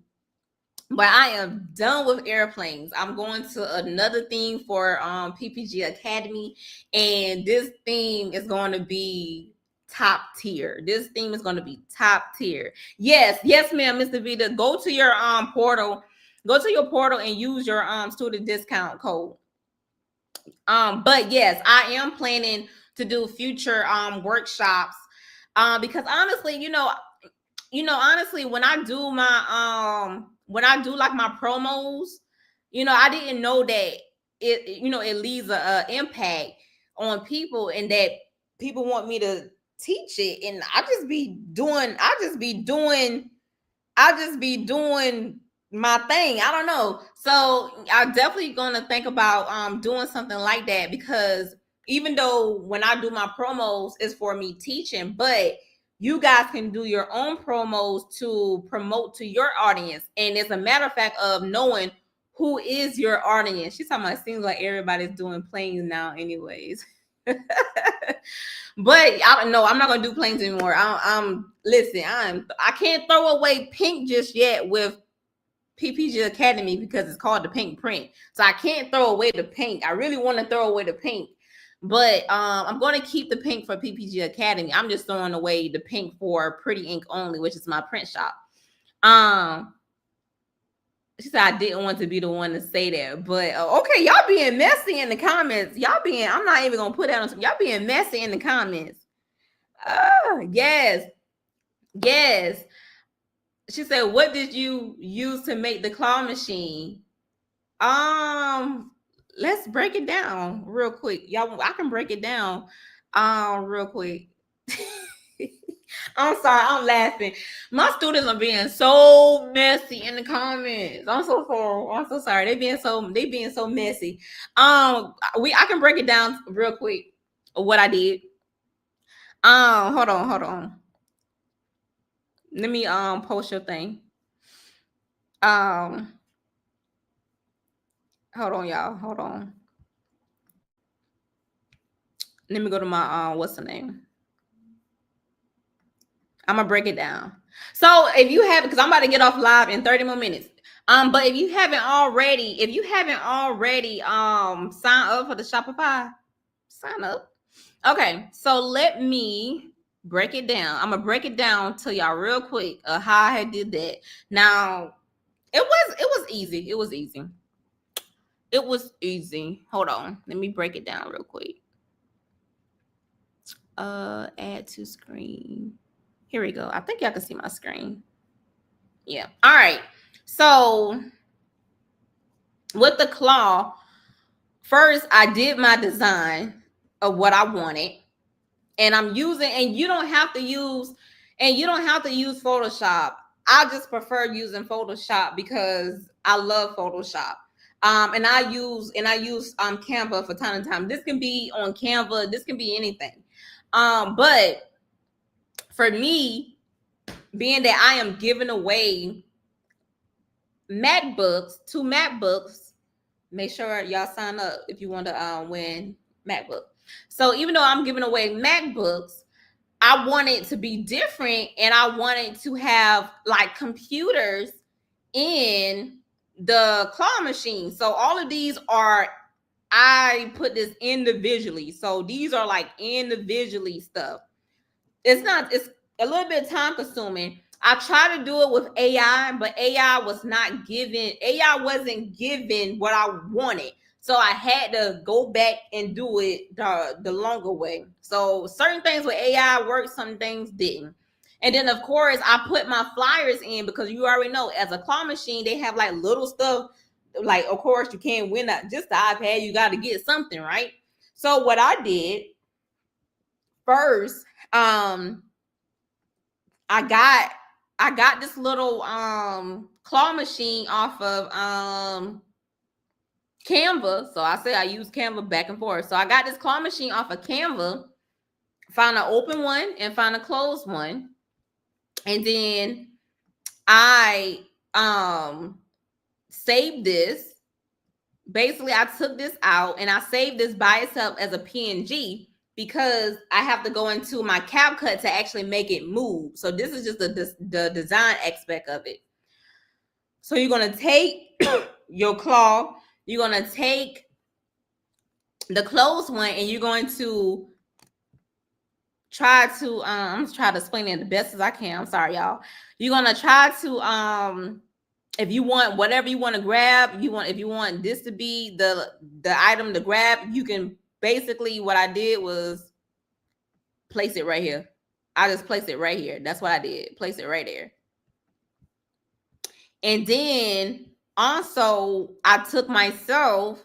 but I am done with airplanes. I'm going to another theme for PPG Academy, and this theme is going to be top tier. Yes, ma'am, Mr. Vita. Go to your portal. Go to your portal and use your student discount code. But yes, I am planning to do future workshops. Because honestly, honestly, when I do like my promos, I didn't know that it leaves a impact on people, and that people want me to teach it, and I just be doing my thing. I don't know. So I'm definitely gonna think about doing something like that, because even though when I do my promos, it's for me teaching, but you guys can do your own promos to promote to your audience. And it's a matter of fact of knowing who is your audience. She's talking about, it seems like everybody's doing planes now anyways. But I don't know. I'm not gonna do planes anymore. Listen, I can't throw away pink just yet with PPG Academy because it's called the pink print. So I can't throw away the pink. I really want to throw away the pink, but I'm going to keep the pink for PPG Academy. I'm just throwing away the pink for Pretty Ink Only, which is my print shop. She said I didn't want to be the one to say that, but okay, y'all being messy in the comments. I'm not even gonna put that on. Y'all being messy in the comments. Yes. She said, what did you use to make the claw machine? Let's break it down real quick. Y'all, I can break it down real quick. I'm sorry, I'm laughing. My students are being so messy in the comments. I'm so sorry. They being so messy. I can break it down real quick what I did. Hold on. Let me post your thing. Hold on, y'all. Hold on. Let me go to my what's the name? I'm gonna break it down. So if you haven't, because I'm about to get off live in 30 more minutes. But if you haven't already, signed up for the Shopify, sign up. Okay, so let me break it down. I'm gonna break it down to y'all real quick how I had did that. Now it was easy. It was easy. It was easy. Hold on. Let me break it down real quick. Add to screen. Here we go. I think y'all can see my screen. Yeah. All right. So with the claw, first I did my design of what I wanted. And I'm using, and you don't have to use Photoshop. I just prefer using Photoshop because I love Photoshop. And I use Canva for time to time. This can be on Canva, this can be anything. But for me, being that I am giving away two MacBooks, make sure y'all sign up if you want to win MacBook. So even though I'm giving away MacBooks, I wanted to be different, and I wanted to have like computers in the claw machine. So all of these I put this individually. So these are like individually stuff. It's a little bit time consuming. I tried to do it with AI, but AI wasn't giving what I wanted. So I had to go back and do it the longer way. So certain things with AI worked, some things didn't. And then of course I put my flyers in, because you already know as a claw machine, they have like little stuff. Like, of course, you can't win just the iPad. You got to get something, right? So what I did first, I got this little claw machine off of Canva. So I say I use Canva back and forth. So I got this claw machine off of Canva, found an open one and found a closed one. And then I saved this. Basically, I took this out and I saved this by itself as a PNG, because I have to go into my CapCut to actually make it move. So this is just the design aspect of it. So you're going to take your claw, you're going to take the closed one, and you're going to try to, I'm just trying to explain it the best as I can. I'm sorry, y'all. You're going to try to, if you want whatever you want to grab, if you want this to be the item to grab, you can. Basically, what I did was place it right here. I just placed it right here. That's what I did. Place it right there. And then also I took myself,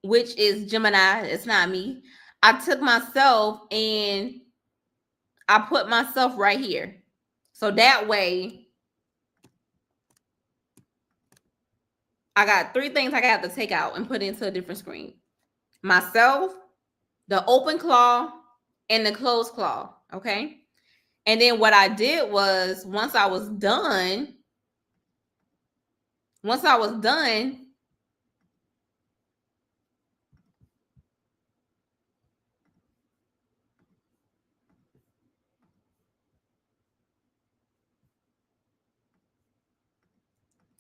which is Gemini. It's not me. I took myself and I put myself right here. So that way, I got three things I got to take out and put into a different screen. Myself, the open claw, and the closed claw. Okay. And then what I did was, once I was done,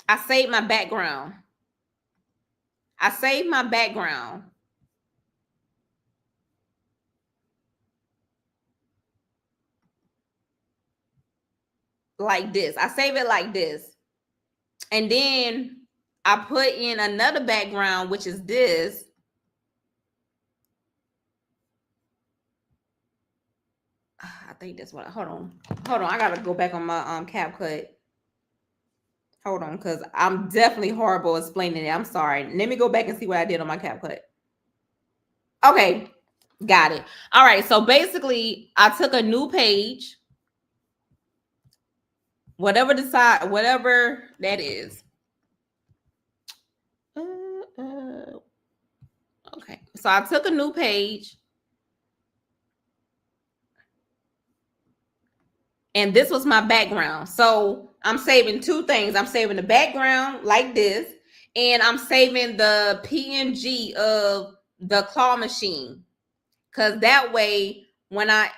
I saved my background. Like this. I save it like this. And then I put in another background, which is this. I think that's what. Hold on. I gotta go back on my CapCut. Hold on, because I'm definitely horrible explaining it. I'm sorry. Let me go back and see what I did on my CapCut. Okay, got it. All right. So basically, I took a new page, whatever that is. Okay. So I took a new page. And this was my background. So I'm saving two things. I'm saving the background like this, and I'm saving the PNG of the claw machine. Cause that way, when I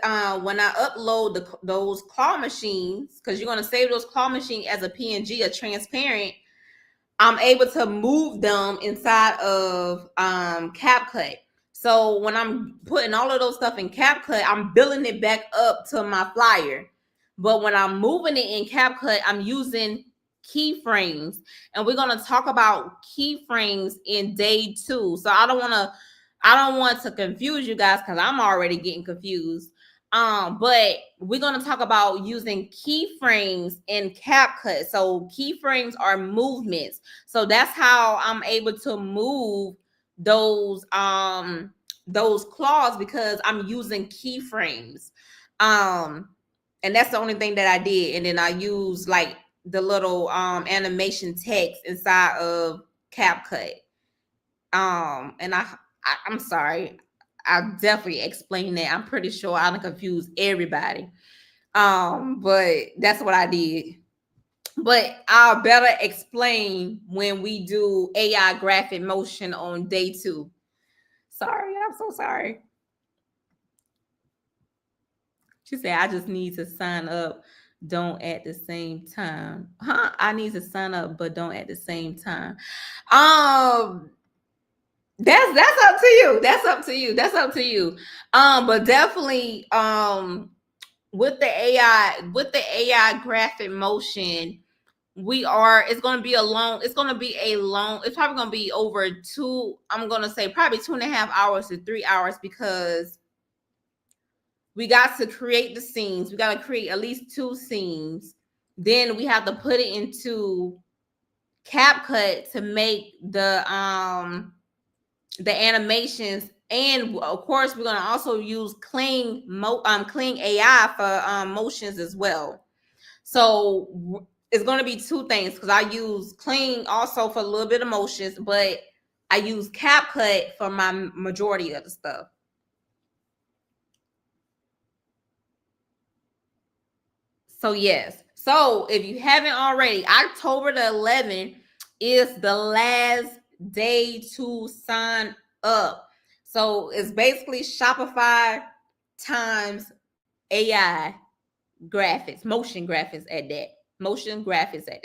upload those claw machines, because you're gonna save those claw machines as a PNG, a transparent. I'm able to move them inside of CapCut. So when I'm putting all of those stuff in CapCut, I'm building it back up to my flyer. But when I'm moving it in CapCut, I'm using keyframes. And we're going to talk about keyframes in day 2. So I don't want to confuse you guys because I'm already getting confused. But we're going to talk about using keyframes in CapCut. So keyframes are movements. So that's how I'm able to move those claws, because I'm using keyframes. And that's the only thing that I did. And then I use like the little animation text inside of CapCut. And I'm sorry. I definitely explained that. I'm pretty sure I done confused everybody. But that's what I did. But I'll better explain when we do AI graphic motion on day 2. Sorry, I'm so sorry. She said, I just need to sign up, don't at the same time. Huh? I need to sign up, but don't at the same time. That's up to you. That's up to you. That's up to you. But definitely with the AI graphic motion, it's going to be it's probably going to be over I'm going to say probably 2.5 hours to 3 hours, because we got to create the scenes. We got to create at least 2 scenes. Then we have to put it into CapCut to make the animations. And of course, we're going to also use Kling AI for motions as well. So it's going to be 2 things, because I use Kling also for a little bit of motions, but I use CapCut for my majority of the stuff. So yes. So if you haven't already, October the 11th is the last day to sign up. So it's basically Shopify times AI graphics, motion graphics at that. Motion graphics at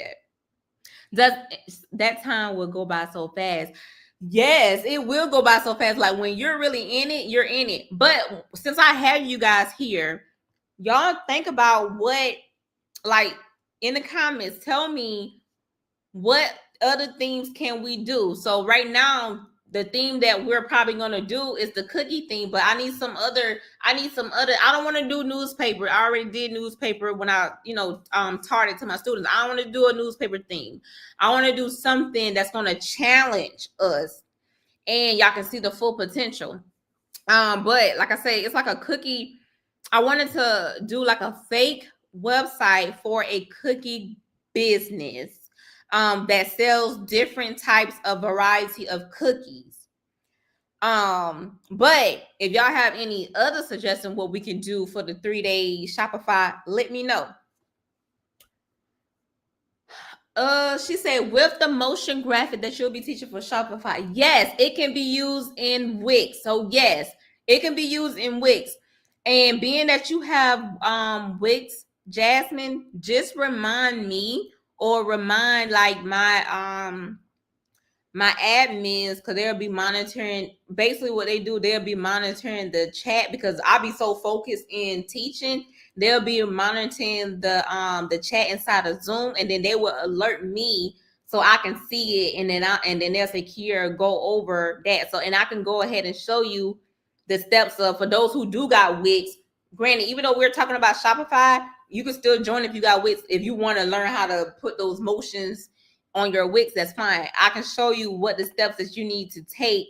that. That time will go by so fast. Yes, it will go by so fast. Like when you're really in it, you're in it. But since I have you guys here, y'all think about what, like, in the comments, tell me what other themes can we do. So right now, the theme that we're probably going to do is the cookie theme, but I need some other, I don't want to do newspaper. I already did newspaper when I, taught it to my students. I don't want to do a newspaper theme. I want to do something that's going to challenge us and y'all can see the full potential. But like I say, it's like a cookie. I wanted to do like a fake website for a cookie business that sells different types of variety of cookies. But if y'all have any other suggestion what we can do for the 3-day Shopify, let me know. She said, with the motion graphic that you'll be teaching for Shopify, yes, it can be used in Wix. So yes, it can be used in Wix. And being that you have Wix, Jasmine, just remind me, or remind like my admins, because they'll be monitoring. Basically what they do, they'll be monitoring the chat, because I'll be so focused in teaching. They'll be monitoring the chat inside of Zoom, and then they will alert me so I can see it, and then they'll say, Kiera, go over that. So, and I can go ahead and show you the steps of, for those who do got Wix. Granted, even though we're talking about Shopify, you can still join if you got Wix. If you want to learn how to put those motions on your Wix, that's fine. I can show you what the steps that you need to take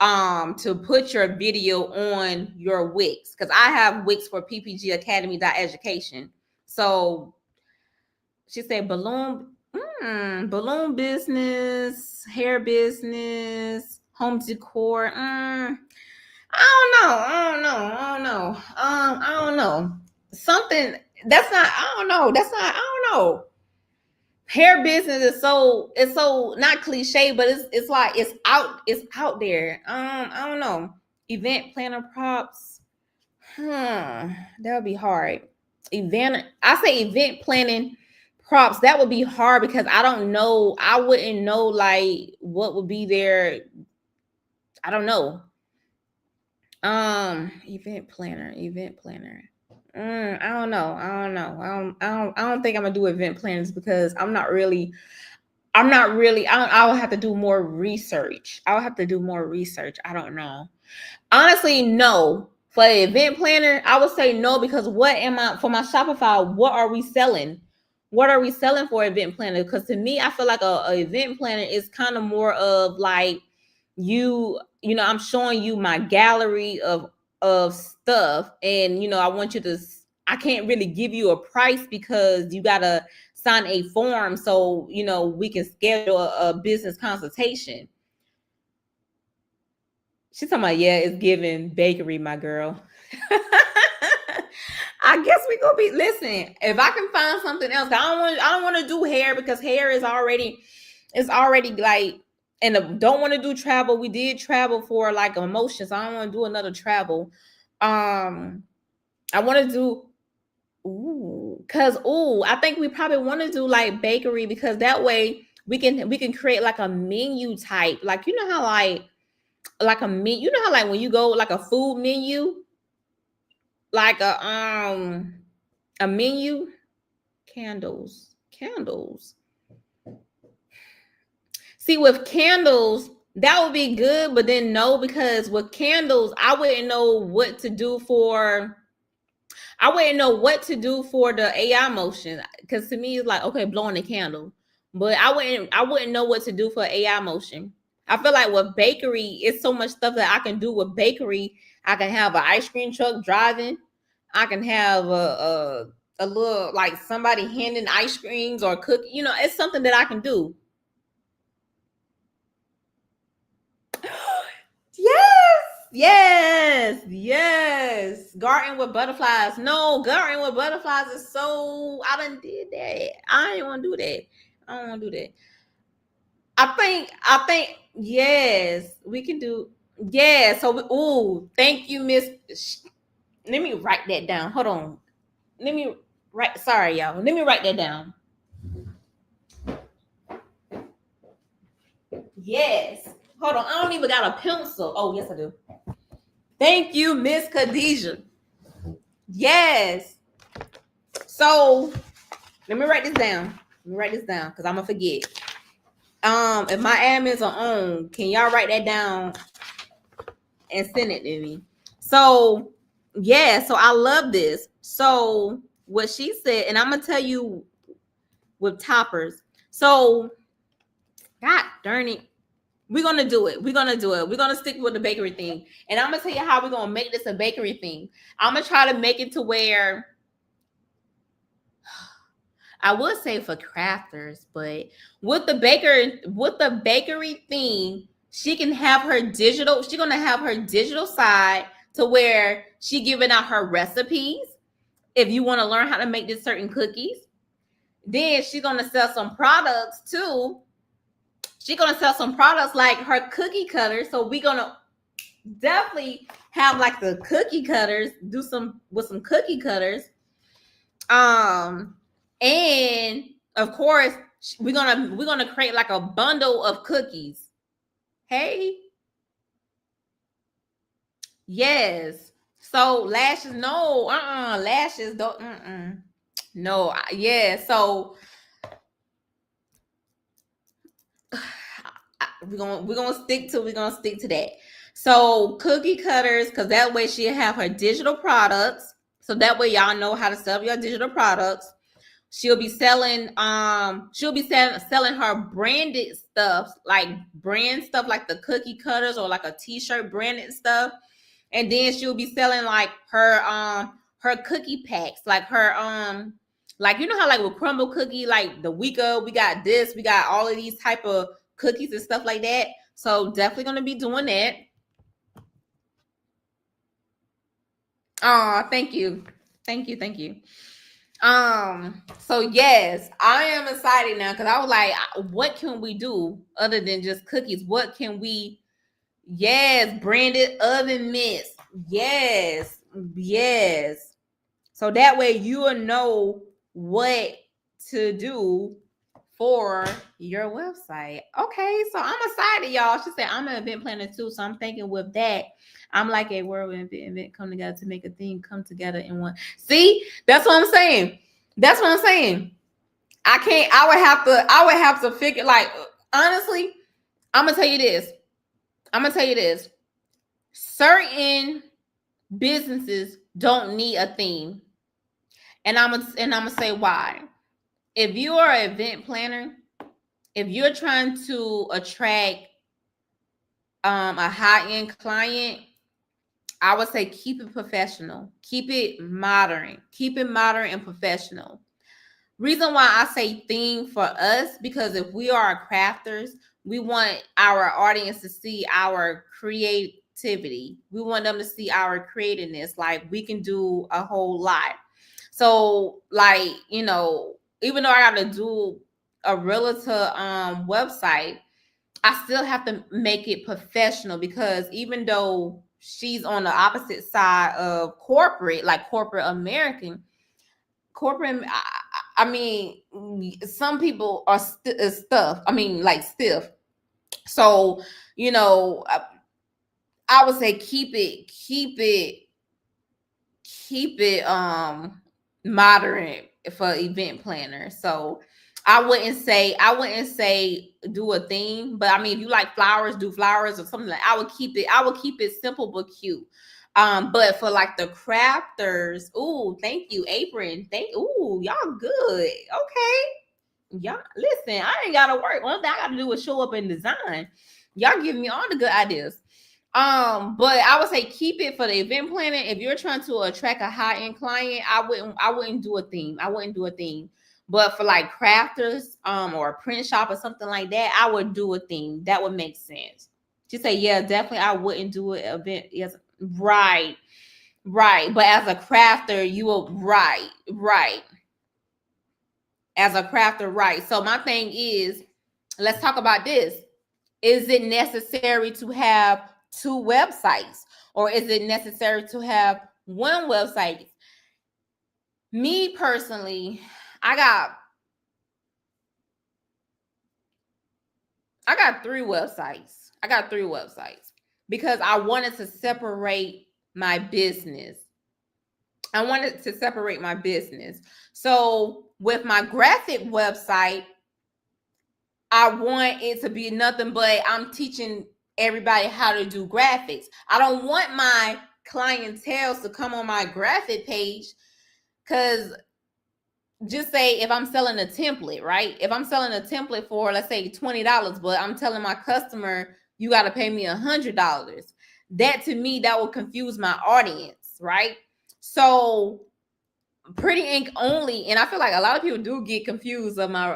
to put your video on your Wix, because I have Wix for PPG Academy.education. So she said balloon business, hair business, home decor. I don't know. Something that's not, I don't know. Hair business is so not cliche, but it's like it's out there. I don't know. Event planner props. That would be hard. I say event planning props, that would be hard because I don't know. I wouldn't know like what would be there. I don't know. Event planner. I don't know. I don't think I'm gonna do event planners because I will have to do more research. I don't know. Honestly, no. For an event planner, I would say no because what am I for my Shopify? What are we selling? What are we selling for event planner? Because to me, I feel like a event planner is kind of more of like I'm showing you my gallery of stuff, and I want you to. I can't really give you a price because you gotta sign a form so we can schedule a business consultation. She's talking about, yeah, it's giving bakery, my girl. I guess we gonna be listen. If I can find something else, I don't want to do hair because hair is already like, and don't want to do travel. We did travel for like emotions. I don't want to do another travel. I want to do I think we probably want to do like bakery because that way we can create like a menu type, like how like a menu. How like when you go like a food menu, like a menu, candles. See, with candles, that would be good, but then no, because with candles, I wouldn't know what to do for the AI motion. Because to me, it's like, okay, blowing the candle, but I wouldn't know what to do for AI motion. I feel like with bakery, it's so much stuff that I can do with bakery. I can have an ice cream truck driving. I can have a little like somebody handing ice creams or cook. It's something that I can do. Yes. Garden with butterflies. No, garden with butterflies is so. I done did that. I ain't want to do that. I don't want to do that. I think yes, we can do. Yeah. So thank you, Miss. Let me write that down. Hold on. Let me write. Sorry, y'all. Let me write that down. Yes. Hold on. I don't even got a pencil. Oh, yes, I do. Thank you, Miss Khadijah. Yes. So let me write this down. Because I'm gonna forget. If my admins are on, can y'all write that down and send it to me? So yeah, so I love this. So what she said, and I'm gonna tell you with toppers. So God darn it. We're gonna do it. We're gonna stick with the bakery thing. And I'm gonna tell you how we're gonna make this a bakery thing. I'm gonna try to make it to where I would say for crafters, but with the bakery thing, she's gonna have her digital side to where she giving out her recipes. If you want to learn how to make this certain cookies, then she's gonna sell some products too. She's gonna sell some products like her cookie cutters. So we're gonna definitely have like the cookie cutters, do some with some cookie cutters. And of course, we're gonna create like a bundle of cookies. Hey, yes. So lashes, no, lashes don't, no, yeah. So we're gonna stick to that. So cookie cutters, because that way she'll have her digital products. So that way y'all know how to sell your digital products. She'll be selling selling her branded stuff, like brand stuff like the cookie cutters or like a t-shirt branded stuff. And then she'll be selling like her cookie packs, like her like how like with crumble cookie, like the we got this, we got all of these type of cookies and stuff like that. So definitely gonna be doing that. Oh, thank you. So yes, I am excited now because I was like, what can we do other than just cookies? What can we? Yes, branded oven mitts. Yes. So that way you will know what to do for your website. Okay, so I'm excited, y'all. She said I'm an event planner too, so I'm thinking with that, I'm like a word event come together to make a thing come together in one. See, that's what I'm saying. That's what I'm saying. I would have to figure, like, honestly, I'm gonna tell you this. Certain businesses don't need a theme. And I'm gonna say why. If you are an event planner, if you're trying to attract a high-end client, I would say keep it professional. Keep it modern. Keep it modern and professional. Reason why I say theme for us, because if we are crafters, we want our audience to see our creativity. We want them to see our creativeness. Like, we can do a whole lot. So, like, you know, even though I got to do a realtor website, I still have to make it professional, because even though she's on the opposite side of corporate, like corporate American, corporate, I mean, some people are stuff. I mean, like, stiff. So, you know, I would say keep it moderate for event planner. So I wouldn't say do a theme, but I mean, if you like flowers, do flowers or something. Like, I would keep it simple but cute. But for like the crafters, ooh, thank you, apron. Ooh, y'all good. Okay. Y'all listen, I ain't gotta work. One thing I gotta do is show up and design. Y'all giving me all the good ideas. But I would say keep it for the event planning. If you're trying to attract a high-end client, I wouldn't do a theme. I wouldn't do a theme. But for like crafters, or a print shop or something like that, I would do a theme. That would make sense. She said, yeah, definitely I wouldn't do an event. Yes, right. But as a crafter, you will right. As a crafter, right. So my thing is, let's talk about this. Is it necessary to have 2 websites, or is it necessary to have 1 website? Me personally, I got 3 websites. Because I wanted to separate my business. So with my graphic website, I want it to be nothing but I'm teaching everybody how to do graphics. I don't want my clientele to come on my graphic page, because just say if I'm selling a template, right? If I'm selling a template for, let's say, $20, but I'm telling my customer, you got to pay me $100. That, to me, that will confuse my audience, right? So Pretty Ink only, and I feel like a lot of people do get confused of my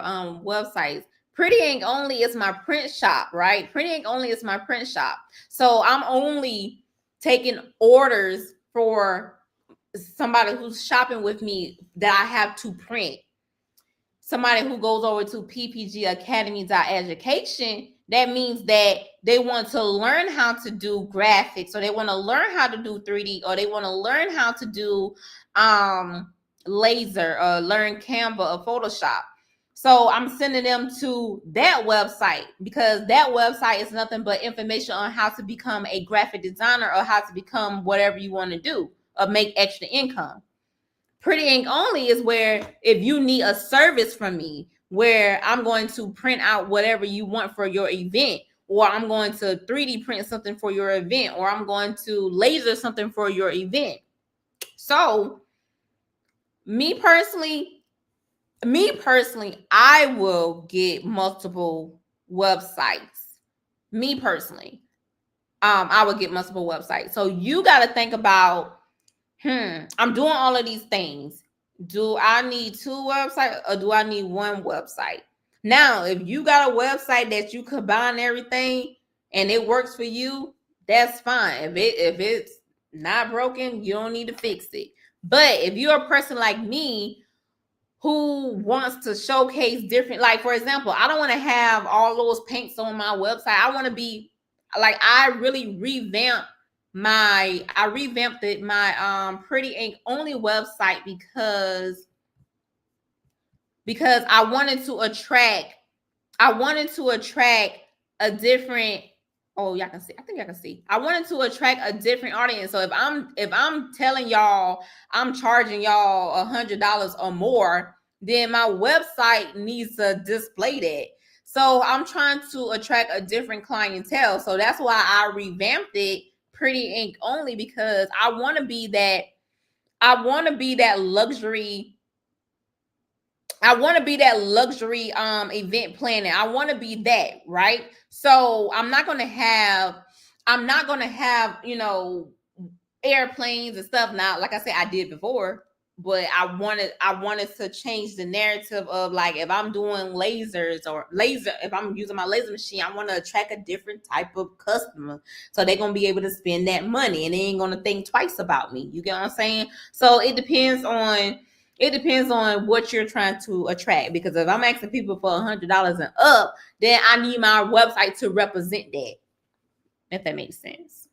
websites. Pretty Ink only is my print shop, right? Pretty Ink only is my print shop. So I'm only taking orders for somebody who's shopping with me that I have to print. Somebody who goes over to ppgacademy.education, that means that they want to learn how to do graphics, or they want to learn how to do 3D, or they want to learn how to do laser, or learn Canva or Photoshop. So I'm sending them to that website, because that website is nothing but information on how to become a graphic designer, or how to become whatever you want to do, or make extra income. Pretty Ink only is where if you need a service from me, where I'm going to print out whatever you want for your event, or I'm going to 3D print something for your event, or I'm going to laser something for your event. So me personally, I will get multiple websites. Me personally, I would get multiple websites. So you got to think about, I'm doing all of these things. Do I need 2 websites, or do I need 1 website? Now, if you got a website that you combine everything and it works for you, that's fine. If it's not broken, you don't need to fix it. But if you're a person like me who wants to showcase different, like, for example, I don't want to have all those paints on my website. I want to be like, I really revamped my Pretty Ink only website, because because I wanted to attract a different, oh, y'all can see. I think y'all can see. I wanted to attract a different audience. So if I'm telling y'all I'm charging y'all $100 or more, then my website needs to display that. So I'm trying to attract a different clientele. So that's why I revamped it Pretty Ink only, because I want to be that luxury. I want to be that luxury event planner. I want to be that, right? So I'm not gonna have, airplanes and stuff. Now, like I said, I did before, but I wanted to change the narrative of, like, if I'm doing if I'm using my laser machine, I want to attract a different type of customer. So they're gonna be able to spend that money and they ain't gonna think twice about me. You get what I'm saying? So it depends on what you're trying to attract, because if I'm asking people for $100 and up, then I need my website to represent that, if that makes sense.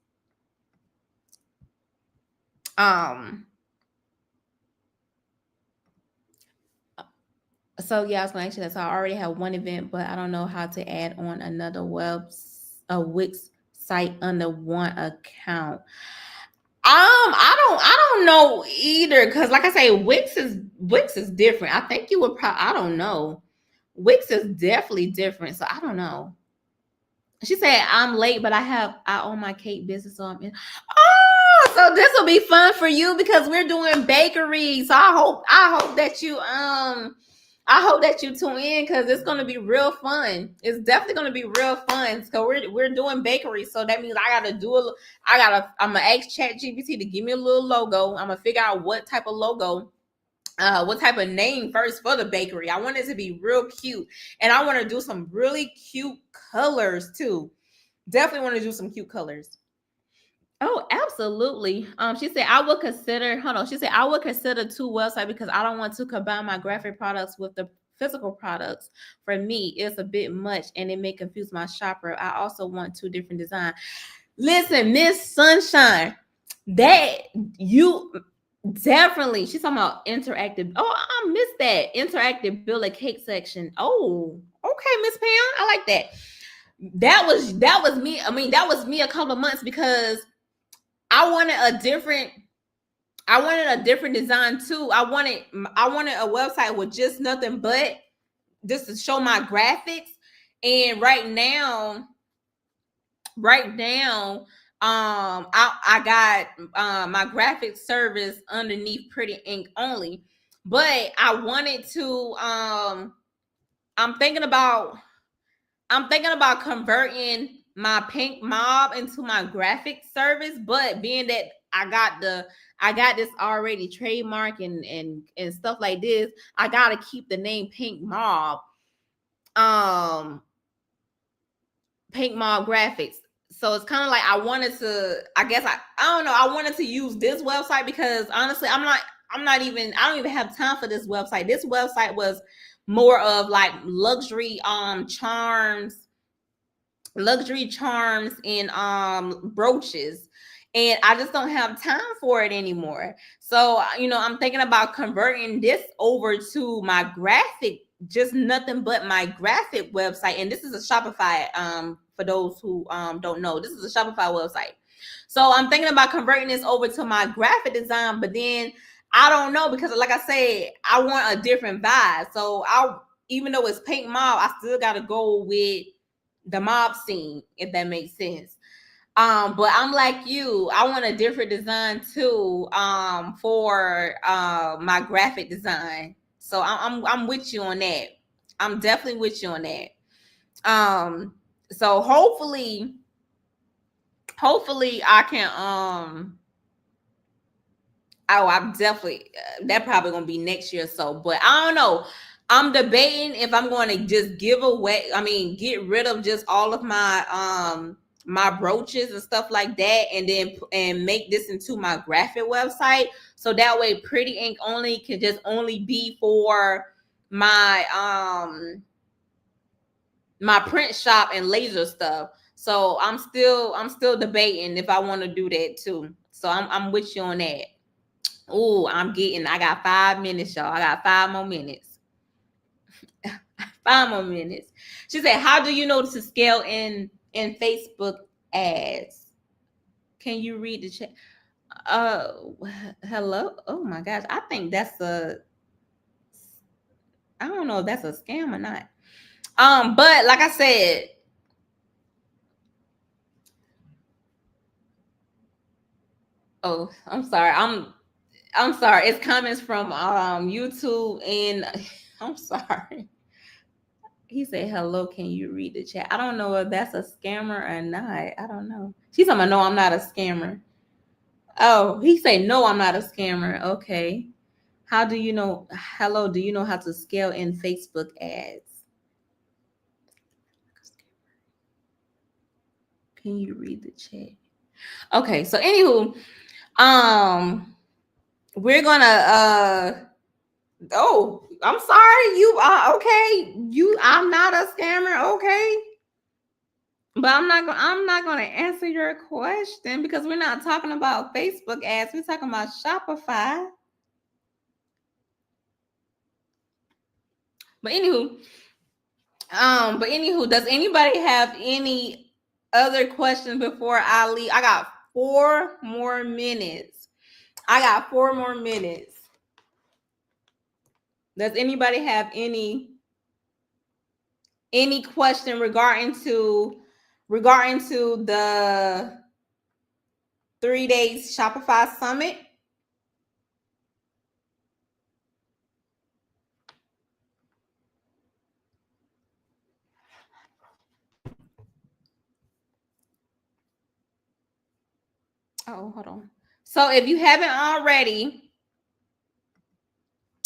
So yeah, I was gonna ask you that. So I already have one event, but I don't know how to add on another Wix site under one account. I don't know either, because like I say, Wix is different. I think you would probably, I don't know. Wix is definitely different, so I don't know. She said, I'm late, but I own my cake business, so I'm in. Oh, so this will be fun for you because we're doing bakery. So I hope that you tune in, because it's gonna be real fun. It's definitely gonna be real fun. So we're doing bakery. So that means I'm gonna ask ChatGPT to give me a little logo. I'm gonna figure out what type of logo, what type of name first for the bakery. I want it to be real cute, and I want to do some really cute colors too. Definitely want to do some cute colors. Oh, absolutely. She said I would consider. Hold on. She said I would consider two websites because I don't want to combine my graphic products with the physical products. For me, it's a bit much, and it may confuse my shopper. I also want two different designs. Listen, Miss Sunshine, that you definitely. She's talking about interactive. Oh, I missed that interactive build a cake section. Oh, okay, Miss Pam, I like that. That was me. I mean, that was me a couple of months, because I wanted a different design too. I wanted a website with just nothing but just to show my graphics. And right now, I got my graphic service underneath Pretty Ink only. But I wanted to I'm thinking about converting my Pink Mob into my graphic service, but being that I got this already trademark and stuff like this, I gotta keep the name Pink Mob graphics. So it's kind of like I wanted to, I guess I don't know, I wanted to use this website because honestly I don't even have time for this website. This website was more of like luxury charms and brooches, and I just don't have time for it anymore. So I'm thinking about converting this over to my graphic, just nothing but my graphic website. And this is a Shopify, for those who don't know, this is a Shopify website. So I'm thinking about converting this over to my graphic design, but then I don't know, because like I said, I want a different vibe. So even though it's Pink Mob, I still got to go with the mob scene, if that makes sense. But I'm like you, I want a different design too, for my graphic design. So I'm with you on that. I'm definitely with you on that. So hopefully I can I'm definitely, that probably gonna be next year or so, but I don't know. I'm debating if I'm going to just get rid of just all of my brooches and stuff like that, and make this into my graphic website, so that way Pretty Ink only can just only be for my my print shop and laser stuff. So I'm still debating if I want to do that too. So I'm with you on that. Oh, I got 5 minutes, y'all. I got 5 more minutes. 5 more minutes. She said, how do you notice the scale in Facebook ads? Can you read the chat? Hello. Oh my gosh. I think that's I don't know if that's a scam or not. But like I said, oh, I'm sorry. I'm sorry. It's comments from YouTube and I'm sorry. He said, hello, can you read the chat? I don't know if that's a scammer or not. I don't know. She's talking, no, I'm not a scammer. Oh, he said, no, I'm not a scammer. Okay. How do you know? Hello, do you know how to scale in Facebook ads? Can you read the chat? Okay, so anywho, we're gonna oh, I'm sorry, you okay. I'm not a scammer, okay. But I'm not gonna answer your question because we're not talking about Facebook ads, we're talking about Shopify. But anywho, does anybody have any other questions before I leave? I got 4 more minutes. Does anybody have any question regarding to the 3 days Shopify Summit? Oh, hold on. So if you haven't already,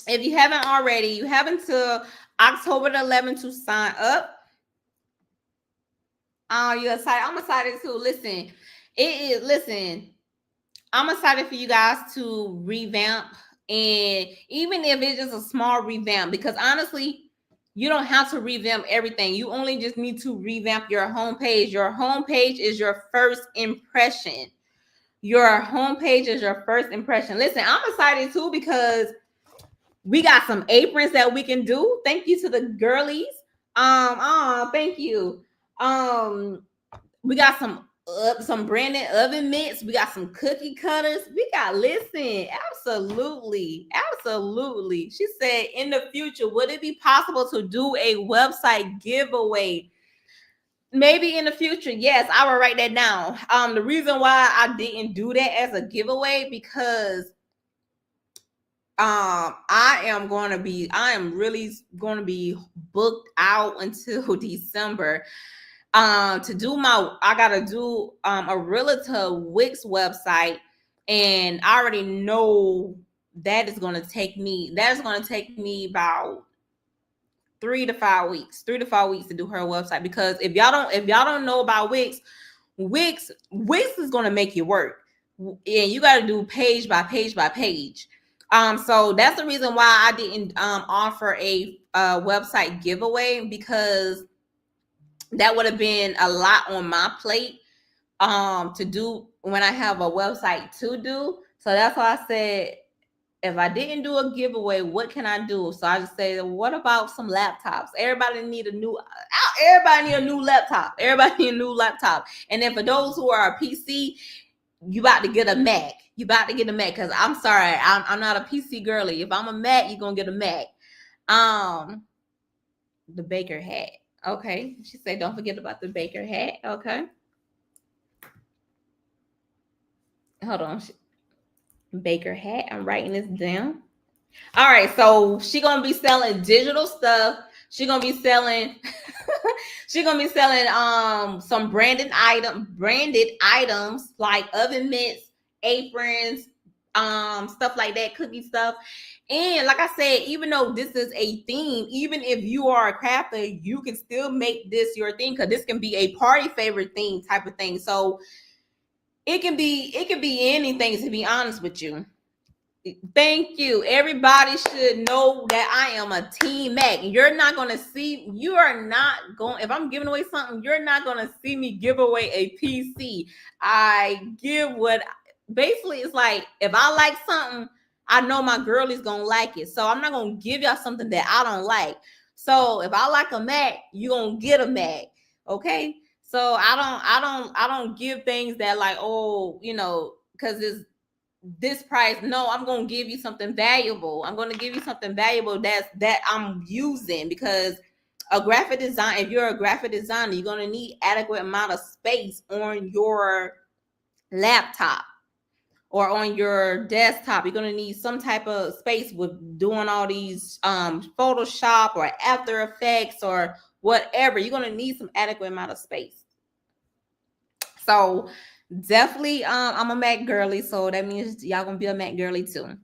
you have until October the 11th to sign up. You're excited. I'm excited too. Listen, I'm excited for you guys to revamp, and even if it's just a small revamp, because honestly, you don't have to revamp everything. You only just need to revamp your homepage. Your homepage is your first impression. Listen, I'm excited too because we got some aprons that we can do. Thank you to the girlies. Thank you. We got some branded oven mitts. We got some cookie cutters. We got, listen, absolutely. She said, in the future, would it be possible to do a website giveaway? Maybe in the future, yes. I will write that down. The reason why I didn't do that as a giveaway because I am really going to be booked out until December. I gotta do a realtor Wix website, and I already know that's gonna take me about 3 to 5 weeks to do her website, because if y'all don't know about Wix is gonna make you work, and you got to do page by page by page. So that's the reason why I didn't offer a website giveaway, because that would have been a lot on my plate to do when I have a website to do. So that's why I said, if I didn't do a giveaway, what can I do? So I just say, what about some laptops? Everybody need a new laptop. And then for those who are a PC, you about to get a Mac. Because I'm sorry, I'm not a PC girly. If I'm a Mac, you're gonna get a Mac. The Baker hat. Okay. She said, don't forget about the Baker hat. Okay. Hold on. Baker hat. I'm writing this down. All right. So she going to be selling digital stuff. She going to be selling some branded items like oven mitts, aprons, stuff like that, cookie stuff. And like I said, even though this is a theme, even if you are a crafter, you can still make this your thing, because this can be a party favorite theme type of thing. So it can be anything, to be honest with you. Thank you. Everybody should know that I am a Team Mac. If I'm giving away something, you're not going to see me give away a PC. Basically, it's like, if I like something, I know my girl is going to like it. So I'm not going to give y'all something that I don't like. So if I like a Mac, you're gonna get a Mac. Okay. So I don't give things that like, oh, because it's this price. No, I'm gonna give you something valuable. I'm gonna give you something valuable that I'm using, because if you're a graphic designer, you're gonna need adequate amount of space on your laptop or on your desktop. You're going to need some type of space with doing all these Photoshop or After Effects or whatever. You're going to need some adequate amount of space. So definitely I'm a Mac girly, so that means y'all gonna be a Mac girly too.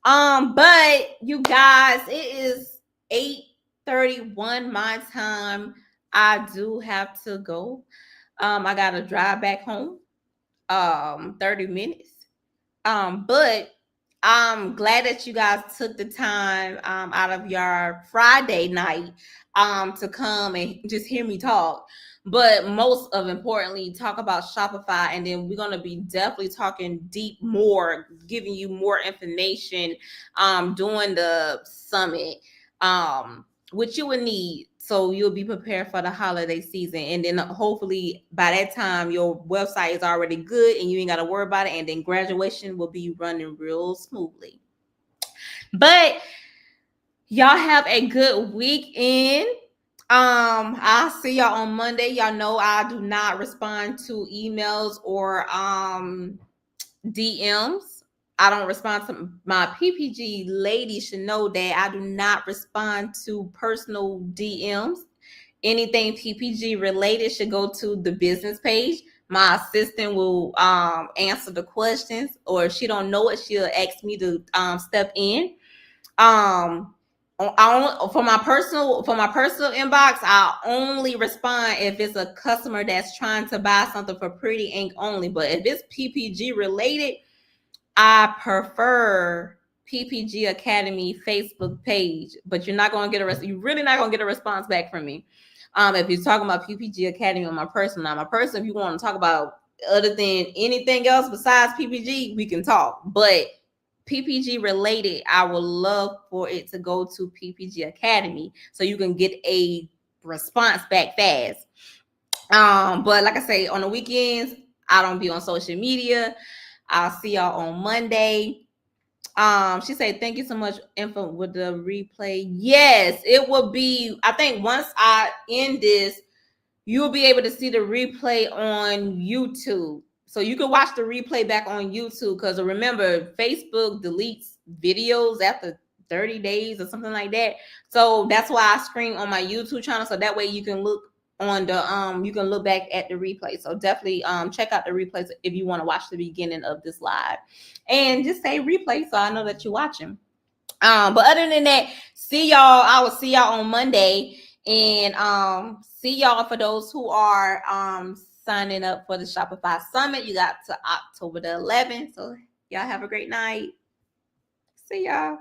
But you guys, it is 8:31 my time. I do have to go. I gotta drive back home 30 minutes. But I'm glad that you guys took the time out of your Friday night to come and just hear me talk. But most of importantly, talk about Shopify, and then we're gonna be definitely talking deep more, giving you more information during the summit, which you will need, so you'll be prepared for the holiday season. And then hopefully by that time your website is already good and you ain't got to worry about it, and then graduation will be running real smoothly. But y'all have a good weekend. I'll see y'all on Monday. Y'all know I do not respond to emails or DMs. I don't respond to my PPG ladies should know that I do not respond to personal DMs. Anything PPG related should go to the business page. My assistant will answer the questions, or if she don't know it, she'll ask me to step in. For my personal inbox, I only respond if it's a customer that's trying to buy something for Pretty Ink only. But if it's PPG related, I prefer PPG Academy Facebook page. But you're really not gonna get a response back from me. If you're talking about PPG Academy on my personal, if you want to talk about other than anything else besides PPG, we can talk. But PPG related, I would love for it to go to PPG Academy so you can get a response back fast. But like I say, on the weekends, I don't be on social media. I'll see y'all on Monday. She said, thank you so much, info with the replay. Yes, it will be. I think once I end this, you'll be able to see the replay on YouTube. So you can watch the replay back on YouTube, because remember, Facebook deletes videos after 30 days or something like that. So that's why I stream on my YouTube channel, so that way you can look on the you can look back at the replay. So definitely check out the replays if you want to watch the beginning of this live, and just say replay so I know that you're watching. But other than that, I will see y'all on Monday. And see y'all for those who are signing up for the Shopify Summit. You got to October the 11th. So y'all have a great night. See y'all.